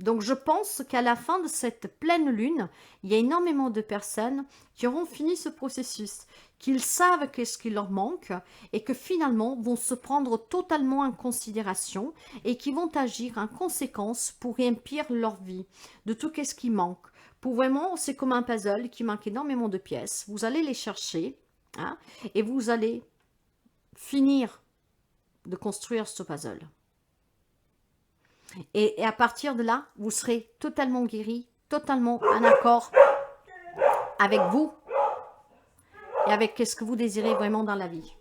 Donc je pense qu'à la fin de cette pleine lune, il y a énormément de personnes qui auront fini ce processus, qu'ils savent qu'est-ce qui leur manque et que finalement vont se prendre totalement en considération et qui vont agir en conséquence pour remplir leur vie de tout ce qui manque. Pour vraiment, c'est comme un puzzle qui manque énormément de pièces. Vous allez les chercher hein, et vous allez finir de construire ce puzzle. Et à partir de là, vous serez totalement guéri, totalement en accord avec vous et avec ce que vous désirez vraiment dans la vie.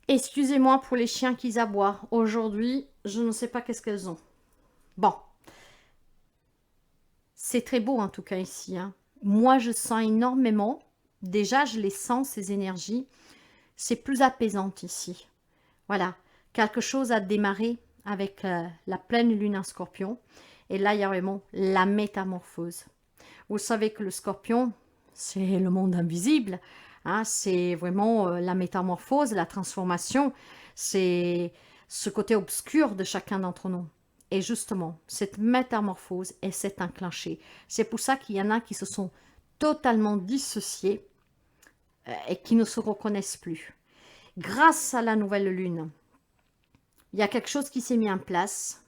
Excusez-moi pour les chiens qui aboient. Aujourd'hui, je ne sais pas qu'est-ce qu'elles ont. Bon. C'est très beau en tout cas ici. Hein. Moi, je sens énormément. Déjà, je les sens, ces énergies. C'est plus apaisant ici. Voilà, quelque chose a démarré avec la pleine lune en scorpion. Et là, il y a vraiment la métamorphose. Vous savez que le scorpion, c'est le monde invisible. Hein, c'est vraiment la métamorphose, la transformation. C'est ce côté obscur de chacun d'entre nous. Et justement, cette métamorphose s'est enclenchée. C'est pour ça qu'il y en a qui se sont totalement dissociés et qui ne se reconnaissent plus. Grâce à la nouvelle lune, il y a quelque chose qui s'est mis en place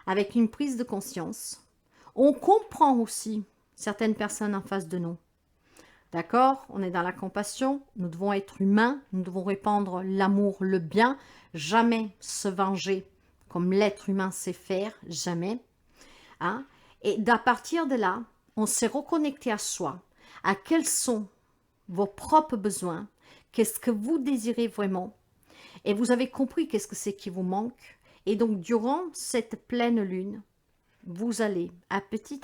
avec une prise de conscience. On comprend aussi certaines personnes en face de nous. D'accord? On est dans la compassion, nous devons être humains, nous devons répandre l'amour, le bien, jamais se venger comme l'être humain sait faire, jamais. Hein? Et à partir de là, on s'est reconnecté à soi, à quels sont vos propres besoins, qu'est-ce que vous désirez vraiment, et vous avez compris qu'est-ce que c'est qui vous manque. Et donc, durant cette pleine lune, vous allez, à petit,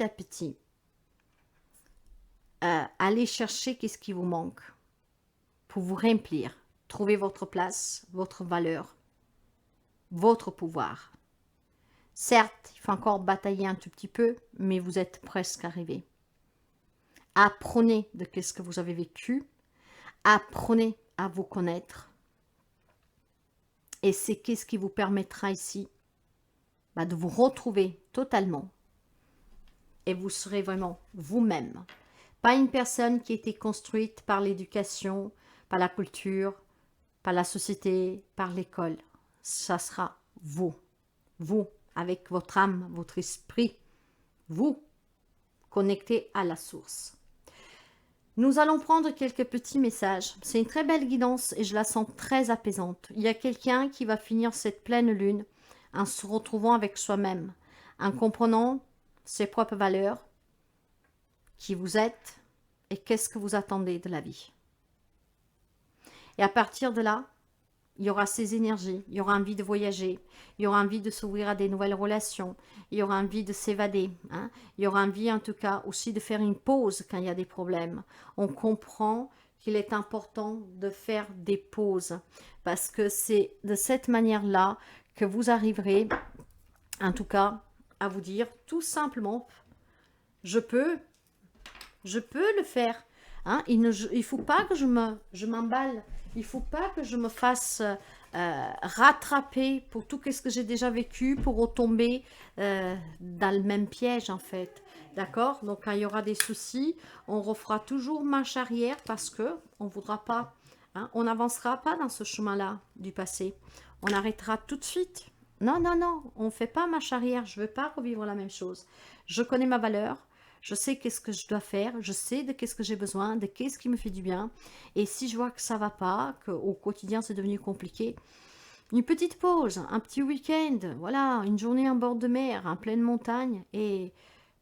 aller chercher qu'est-ce qui vous manque pour vous remplir, trouver votre place, votre valeur, votre pouvoir. Certes, il faut encore batailler un tout petit peu, mais vous êtes presque arrivé. Apprenez de ce que vous avez vécu, apprenez à vous connaître. Et c'est qu'est-ce qui vous permettra ici de vous retrouver totalement et vous serez vraiment vous-même. Pas une personne qui a été construite par l'éducation, par la culture, par la société, par l'école. Ça sera vous. Vous, avec votre âme, votre esprit. Vous, connecté à la source. Nous allons prendre quelques petits messages. C'est une très belle guidance et je la sens très apaisante. Il y a quelqu'un qui va finir cette pleine lune en se retrouvant avec soi-même, en comprenant ses propres valeurs, qui vous êtes et qu'est-ce que vous attendez de la vie. Et à partir de là, il y aura ces énergies, il y aura envie de voyager, il y aura envie de s'ouvrir à des nouvelles relations, il y aura envie de s'évader, hein. Il y aura envie en tout cas aussi de faire une pause quand il y a des problèmes. On comprend qu'il est important de faire des pauses parce que c'est de cette manière-là que vous arriverez en tout cas à vous dire tout simplement, je peux le faire. Hein, il ne faut pas que je m'emballe. Il ne faut pas que je me fasse rattraper pour tout ce que j'ai déjà vécu, pour retomber dans le même piège en fait. D'accord? Donc quand il y aura des soucis, on refera toujours marche arrière parce que on ne voudra pas, hein, on n'avancera pas dans ce chemin-là du passé. On arrêtera tout de suite. Non, non, non, on ne fait pas marche arrière. Je ne veux pas revivre la même chose. Je connais ma valeur. Je sais qu'est-ce que je dois faire, je sais de qu'est-ce que j'ai besoin, de qu'est-ce qui me fait du bien. Et si je vois que ça ne va pas, qu'au quotidien c'est devenu compliqué, une petite pause, un petit week-end, voilà, une journée en bord de mer, en pleine montagne, et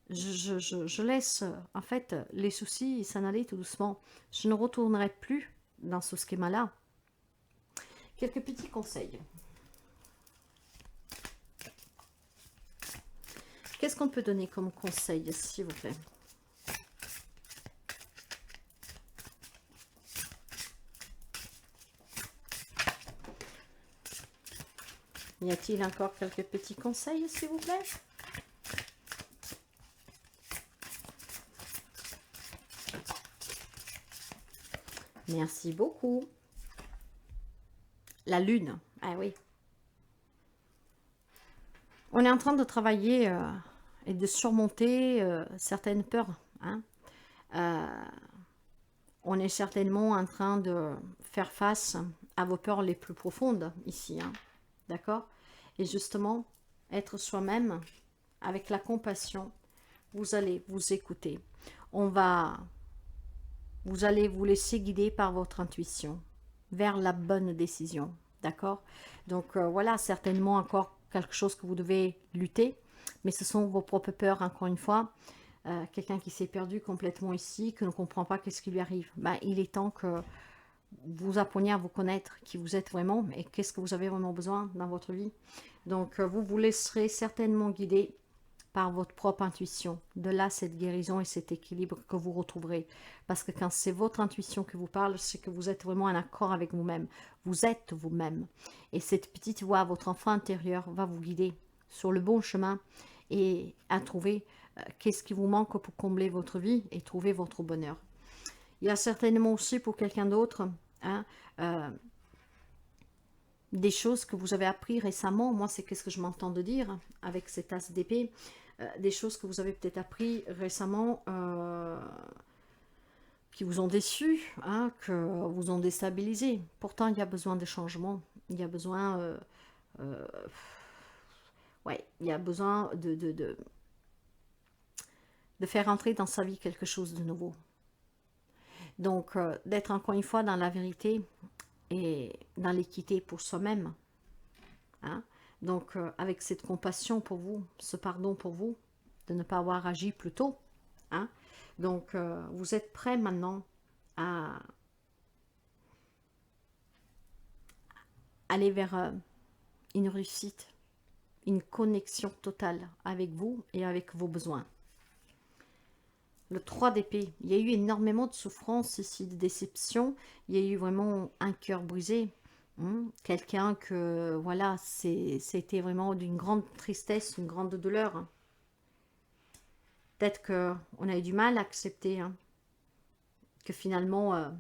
je laisse en fait les soucis s'en aller tout doucement. Je ne retournerai plus dans ce schéma-là. Quelques petits conseils. Qu'est-ce qu'on peut donner comme conseil, s'il vous plaît? Y a-t-il encore quelques petits conseils, s'il vous plaît? Merci beaucoup. La lune, ah oui. On est en train de travailler et de surmonter certaines peurs. Hein. On est certainement en train de faire face à vos peurs les plus profondes ici. Hein. D'accord? Et justement, être soi-même avec la compassion, vous allez vous écouter. Vous allez vous laisser guider par votre intuition vers la bonne décision. D'accord? Donc voilà, certainement encore quelque chose que vous devez lutter, mais ce sont vos propres peurs, encore une fois. Quelqu'un qui s'est perdu complètement ici, qui ne comprend pas qu'est-ce qui lui arrive. Ben, il est temps que vous appreniez à vous connaître, qui vous êtes vraiment, et qu'est-ce que vous avez vraiment besoin dans votre vie. Donc vous vous laisserez certainement guider par votre propre intuition. De là, cette guérison et cet équilibre que vous retrouverez. Parce que quand c'est votre intuition qui vous parle, c'est que vous êtes vraiment en accord avec vous-même. Vous êtes vous-même. Et cette petite voix, votre enfant intérieur, va vous guider sur le bon chemin et à trouver qu'est-ce qui vous manque pour combler votre vie et trouver votre bonheur. Il y a certainement aussi pour quelqu'un d'autre hein, des choses que vous avez appris récemment. Moi, c'est qu'est-ce que je m'entends de dire avec cet as d'épée. Des choses que vous avez peut-être appris récemment qui vous ont déçu, hein, que vous ont déstabilisé. Pourtant, il y a besoin de changement. Il y a besoin... ouais, il y a besoin de faire entrer dans sa vie quelque chose de nouveau. Donc, d'être encore une fois dans la vérité et dans l'équité pour soi-même. Hein? Donc, avec cette compassion pour vous, ce pardon pour vous, de ne pas avoir agi plus tôt. Hein? Donc, vous êtes prêts maintenant à aller vers une réussite, une connexion totale avec vous et avec vos besoins. Le 3 d'épée, il y a eu énormément de souffrance ici, de déception. Il y a eu vraiment un cœur brisé. Quelqu'un que, voilà, c'était vraiment d'une grande tristesse, une grande douleur. Hein. Peut-être qu'on a eu du mal à accepter hein, que finalement,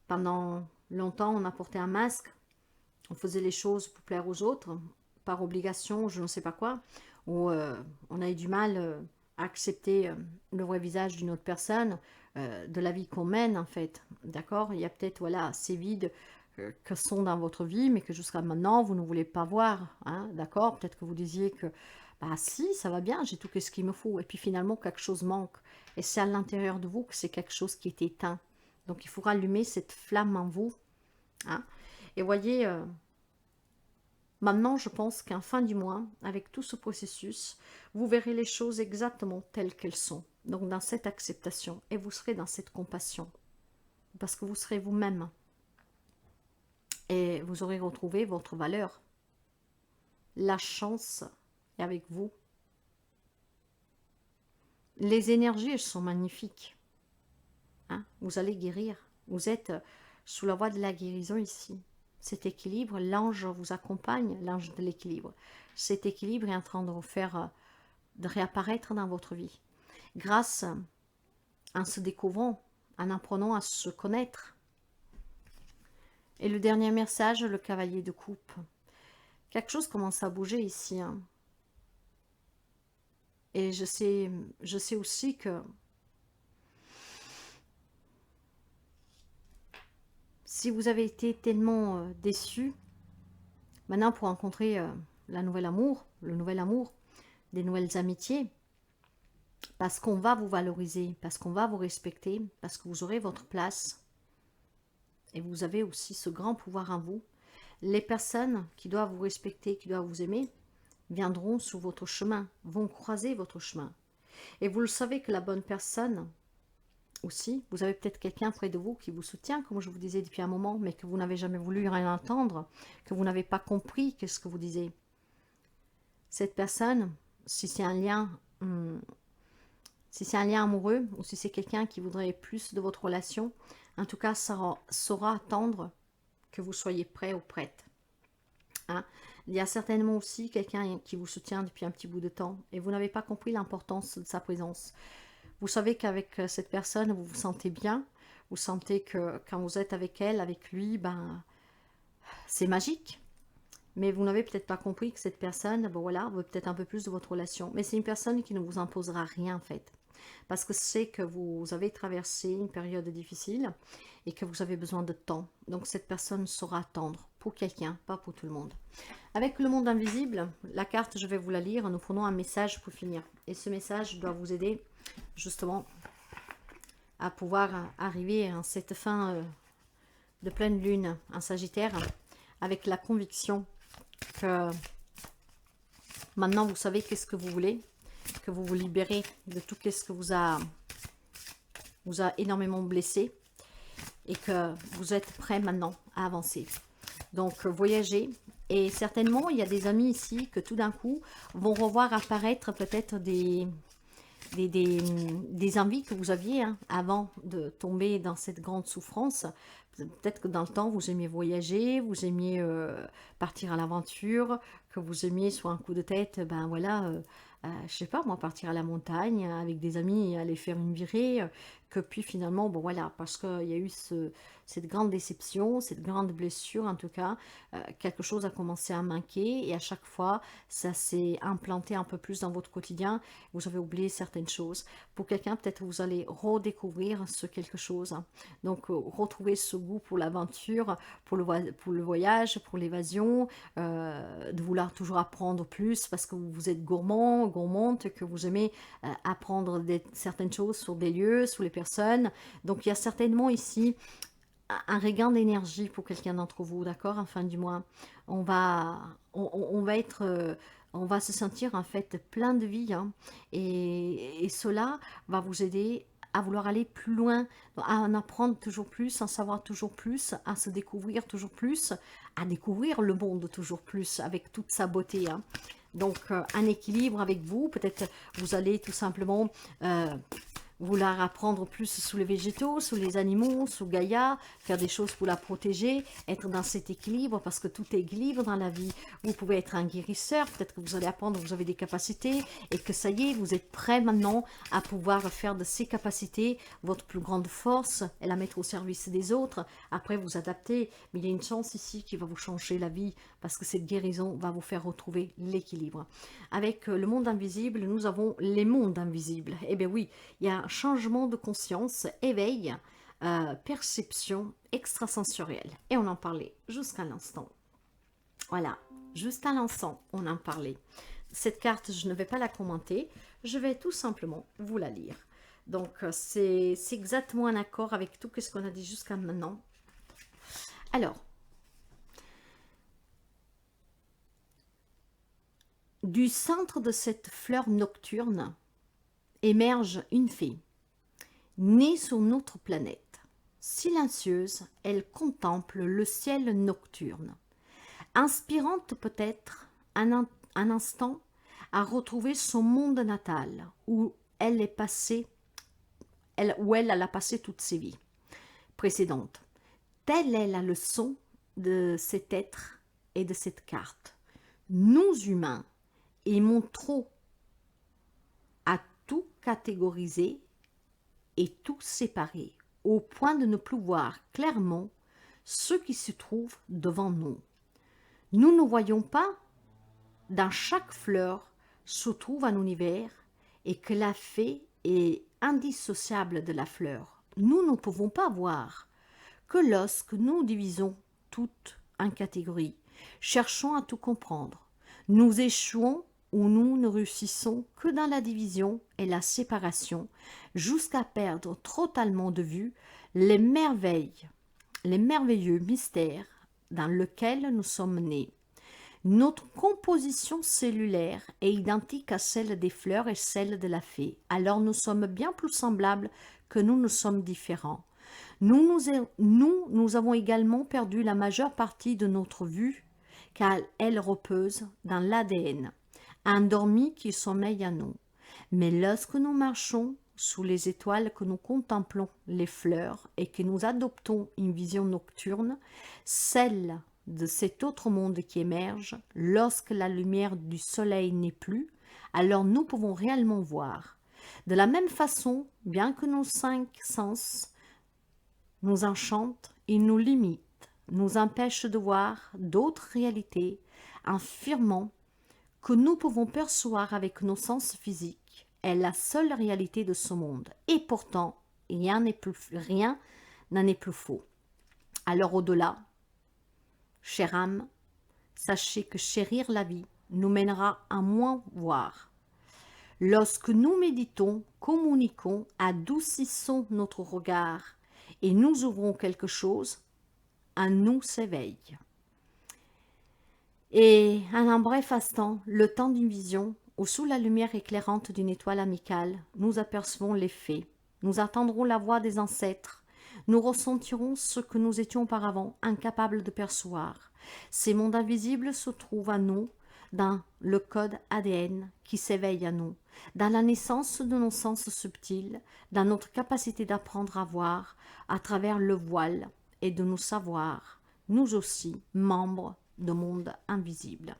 pendant longtemps, on a porté un masque. On faisait les choses pour plaire aux autres, par obligation, je ne sais pas quoi. Ou on a eu du mal accepter le vrai visage d'une autre personne, de la vie qu'on mène en fait, d'accord? Il y a peut-être, voilà, ces vides que sont dans votre vie, mais que jusqu'à maintenant, vous ne voulez pas voir, hein, d'accord? Peut-être que vous disiez que, bah si, ça va bien, j'ai tout ce qu'il me faut, et puis finalement, quelque chose manque, et c'est à l'intérieur de vous que c'est quelque chose qui est éteint. Donc, il faut rallumer cette flamme en vous, hein? Et voyez, maintenant, je pense qu'en fin du mois, avec tout ce processus, vous verrez les choses exactement telles qu'elles sont. Donc, dans cette acceptation, et vous serez dans cette compassion, parce que vous serez vous-même, et vous aurez retrouvé votre valeur. La chance est avec vous. Les énergies, elles sont magnifiques. Hein? Vous allez guérir. Vous êtes sous la voie de la guérison ici. Cet équilibre, l'ange vous accompagne, l'ange de l'équilibre. Cet équilibre est en train de vous faire de réapparaître dans votre vie. Grâce en se découvrant, en apprenant à se connaître. Et le dernier message, le cavalier de coupe. Quelque chose commence à bouger ici. Hein. Et je sais aussi que si vous avez été tellement déçu, maintenant pour rencontrer la nouvelle amour, le nouvel amour, des nouvelles amitiés, parce qu'on va vous valoriser, parce qu'on va vous respecter, parce que vous aurez votre place, et vous avez aussi ce grand pouvoir en vous. Les personnes qui doivent vous respecter, qui doivent vous aimer, viendront sur votre chemin, vont croiser votre chemin. Et vous le savez que la bonne personne, aussi, vous avez peut-être quelqu'un près de vous qui vous soutient, comme je vous disais depuis un moment, mais que vous n'avez jamais voulu rien entendre, que vous n'avez pas compris ce que vous disiez. Cette personne, si c'est un lien, amoureux, ou si c'est quelqu'un qui voudrait plus de votre relation, en tout cas, ça saura attendre que vous soyez prêt ou prête. Hein? Il y a certainement aussi quelqu'un qui vous soutient depuis un petit bout de temps, et vous n'avez pas compris l'importance de sa présence. Vous savez qu'avec cette personne, vous vous sentez bien. Vous sentez que quand vous êtes avec elle, avec lui, ben, c'est magique. Mais vous n'avez peut-être pas compris que cette personne, ben voilà, veut peut-être un peu plus de votre relation. Mais c'est une personne qui ne vous imposera rien, en fait. Parce que c'est que vous avez traversé une période difficile et que vous avez besoin de temps. Donc cette personne saura attendre pour quelqu'un, pas pour tout le monde. Avec le monde invisible, la carte, je vais vous la lire. Nous prenons un message pour finir. Et ce message doit vous aider justement à pouvoir arriver à cette fin de pleine lune en Sagittaire avec la conviction que maintenant vous savez qu'est-ce que vous voulez, que vous vous libérez de tout ce que vous a énormément blessé et que vous êtes prêt maintenant à avancer. Donc voyager, et certainement il y a des amis ici que tout d'un coup vont revoir apparaître peut-être des envies que vous aviez hein, avant de tomber dans cette grande souffrance. Peut-être que dans le temps, vous aimiez voyager, vous aimiez partir à l'aventure, que vous aimiez sur un coup de tête, ben voilà, je sais pas moi, partir à la montagne avec des amis et aller faire une virée, que puis finalement, bon voilà, parce qu'il y a eu cette grande déception, cette grande blessure en tout cas, quelque chose a commencé à manquer et à chaque fois, ça s'est implanté un peu plus dans votre quotidien, vous avez oublié certaines choses. Pour quelqu'un, peut-être vous allez redécouvrir ce quelque chose, hein. Donc retrouver ce goût pour l'aventure, pour le voyage, pour l'évasion, de vouloir toujours apprendre plus parce que vous êtes gourmand, gourmande, que vous aimez apprendre certaines choses sur des lieux, sur les personnes. Donc il y a certainement ici un regain d'énergie pour quelqu'un d'entre vous, d'accord, en fin du mois. On va être... on va se sentir en fait plein de vie hein, et cela va vous aider à vouloir aller plus loin, à en apprendre toujours plus, à en savoir toujours plus, à se découvrir toujours plus, à découvrir le monde toujours plus avec toute sa beauté. Hein. Donc un équilibre avec vous, peut-être vous allez tout simplement vouloir apprendre plus sur les végétaux, sur les animaux, sur Gaïa, faire des choses pour la protéger, être dans cet équilibre, parce que tout est équilibre dans la vie. Vous pouvez être un guérisseur, peut-être que vous allez apprendre, vous avez des capacités, et que ça y est, vous êtes prêt maintenant à pouvoir faire de ces capacités votre plus grande force, et la mettre au service des autres. Après, vous adapter, mais il y a une chance ici qui va vous changer la vie, parce que cette guérison va vous faire retrouver l'équilibre. Avec le monde invisible, nous avons les mondes invisibles. Eh bien oui, il y a un changement de conscience, éveil, perception extrasensorielle. Et on en parlait jusqu'à l'instant. Voilà, juste à l'instant, on en parlait. Cette carte, je ne vais pas la commenter, je vais tout simplement vous la lire. Donc, c'est exactement un accord avec tout ce qu'on a dit jusqu'à maintenant. Alors, du centre de cette fleur nocturne émerge une fée, née sur notre planète. Silencieuse, elle contemple le ciel nocturne, inspirante peut-être un instant à retrouver son monde natal où elle est passée, où elle a passé toutes ses vies précédentes. Telle est la leçon de cet être et de cette carte. Nous humains aimons trop à tout catégoriser et tout séparer, au point de ne plus voir clairement ce qui se trouve devant nous. Nous ne voyons pas dans chaque fleur se trouve un univers et que la fée est indissociable de la fleur. Nous ne pouvons pas voir que lorsque nous divisons toutes en catégories, cherchons à tout comprendre, nous échouons où nous ne réussissons que dans la division et la séparation, jusqu'à perdre totalement de vue les merveilles, les merveilleux mystères dans lesquels nous sommes nés. Notre composition cellulaire est identique à celle des fleurs et celle de la fée. Alors nous sommes bien plus semblables que nous ne sommes différents. Nous avons également perdu la majeure partie de notre vue, car elle repose dans l'ADN, endormi qui sommeille en nous. Mais lorsque nous marchons sous les étoiles, que nous contemplons les fleurs et que nous adoptons une vision nocturne, celle de cet autre monde qui émerge, lorsque la lumière du soleil n'est plus, alors nous pouvons réellement voir. De la même façon, bien que nos 5 sens nous enchantent, ils nous limitent, nous empêchent de voir d'autres réalités, affirmant que nous pouvons percevoir avec nos sens physiques est la seule réalité de ce monde. Et pourtant, rien n'en est plus faux. Alors au-delà, chère âme, sachez que chérir la vie nous mènera à moins voir. Lorsque nous méditons, communiquons, adoucissons notre regard et nous ouvrons quelque chose, un nous s'éveille. Et en un bref instant, le temps d'une vision, où sous la lumière éclairante d'une étoile amicale, nous apercevons les fées, nous entendrons la voix des ancêtres, nous ressentirons ce que nous étions auparavant incapables de percevoir. Ces mondes invisibles se trouvent à nous dans le code ADN qui s'éveille à nous, dans la naissance de nos sens subtils, dans notre capacité d'apprendre à voir à travers le voile et de nous savoir, nous aussi, membres de monde invisible.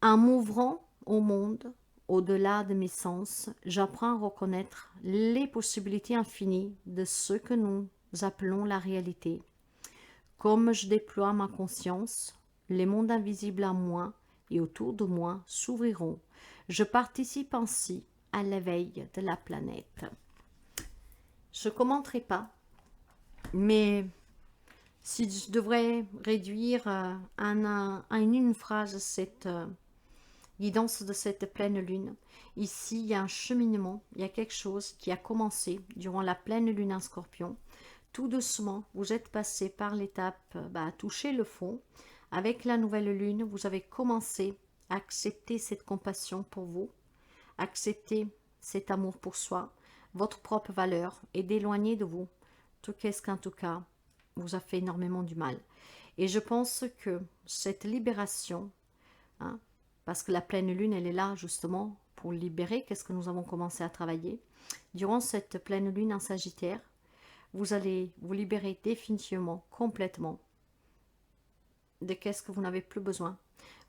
En m'ouvrant au monde, au-delà de mes sens, j'apprends à reconnaître les possibilités infinies de ce que nous appelons la réalité. Comme je déploie ma conscience, les mondes invisibles en moi et autour de moi s'ouvriront. Je participe ainsi à l'éveil de la planète. Je ne commenterai pas, mais si je devrais réduire en une phrase cette guidance de cette pleine lune, ici il y a un cheminement, il y a quelque chose qui a commencé durant la pleine lune en Scorpion. Tout doucement, vous êtes passé par l'étape toucher le fond. Avec la nouvelle lune, vous avez commencé à accepter cette compassion pour vous, accepter cet amour pour soi, votre propre valeur et d'éloigner de vous tout ce qu'en tout cas vous a fait énormément du mal. Et je pense que cette libération, parce que la pleine lune, elle est là justement pour libérer. Qu'est-ce que nous avons commencé à travailler? Durant cette pleine lune en Sagittaire, vous allez vous libérer définitivement, complètement, de qu'est-ce que vous n'avez plus besoin.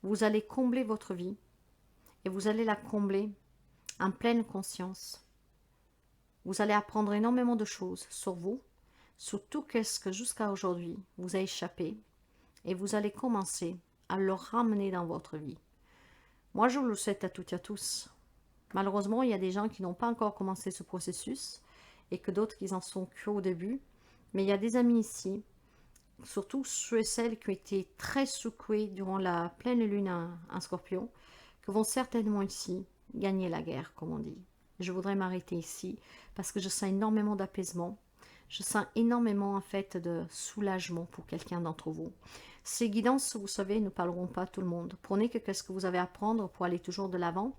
Vous allez combler votre vie et vous allez la combler en pleine conscience. Vous allez apprendre énormément de choses sur vous, sur tout ce que jusqu'à aujourd'hui vous a échappé, et vous allez commencer à le ramener dans votre vie. Moi, je vous le souhaite à toutes et à tous. Malheureusement, il y a des gens qui n'ont pas encore commencé ce processus et que d'autres qui en sont qu'au début. Mais il y a des amis ici, surtout ceux et celles qui ont été très secoués durant la pleine lune en Scorpion, qui vont certainement ici gagner la guerre, comme on dit. Je voudrais m'arrêter ici parce que je sens énormément d'apaisement. Je sens énormément en fait de soulagement pour quelqu'un d'entre vous. Ces guidances, vous savez, ne parleront pas à tout le monde. Prenez que ce que vous avez à prendre pour aller toujours de l'avant,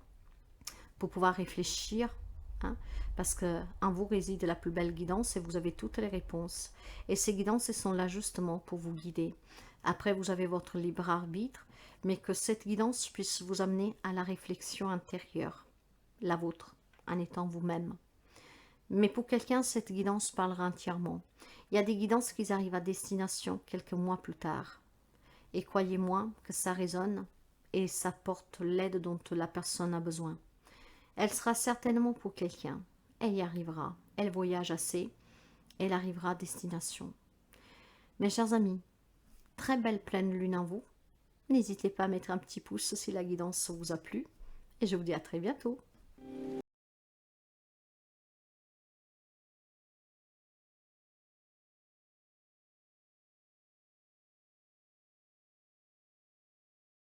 pour pouvoir réfléchir, hein, parce qu'en vous réside la plus belle guidance et vous avez toutes les réponses. Et ces guidances, elles sont là justement pour vous guider. Après, vous avez votre libre arbitre, mais que cette guidance puisse vous amener à la réflexion intérieure, la vôtre, en étant vous-même. Mais pour quelqu'un, cette guidance parlera entièrement. Il y a des guidances qui arrivent à destination quelques mois plus tard. Et croyez-moi que ça résonne et ça porte l'aide dont la personne a besoin. Elle sera certainement pour quelqu'un. Elle y arrivera. Elle voyage assez. Elle arrivera à destination. Mes chers amis, très belle pleine lune en vous. N'hésitez pas à mettre un petit pouce si la guidance vous a plu. Et je vous dis à très bientôt.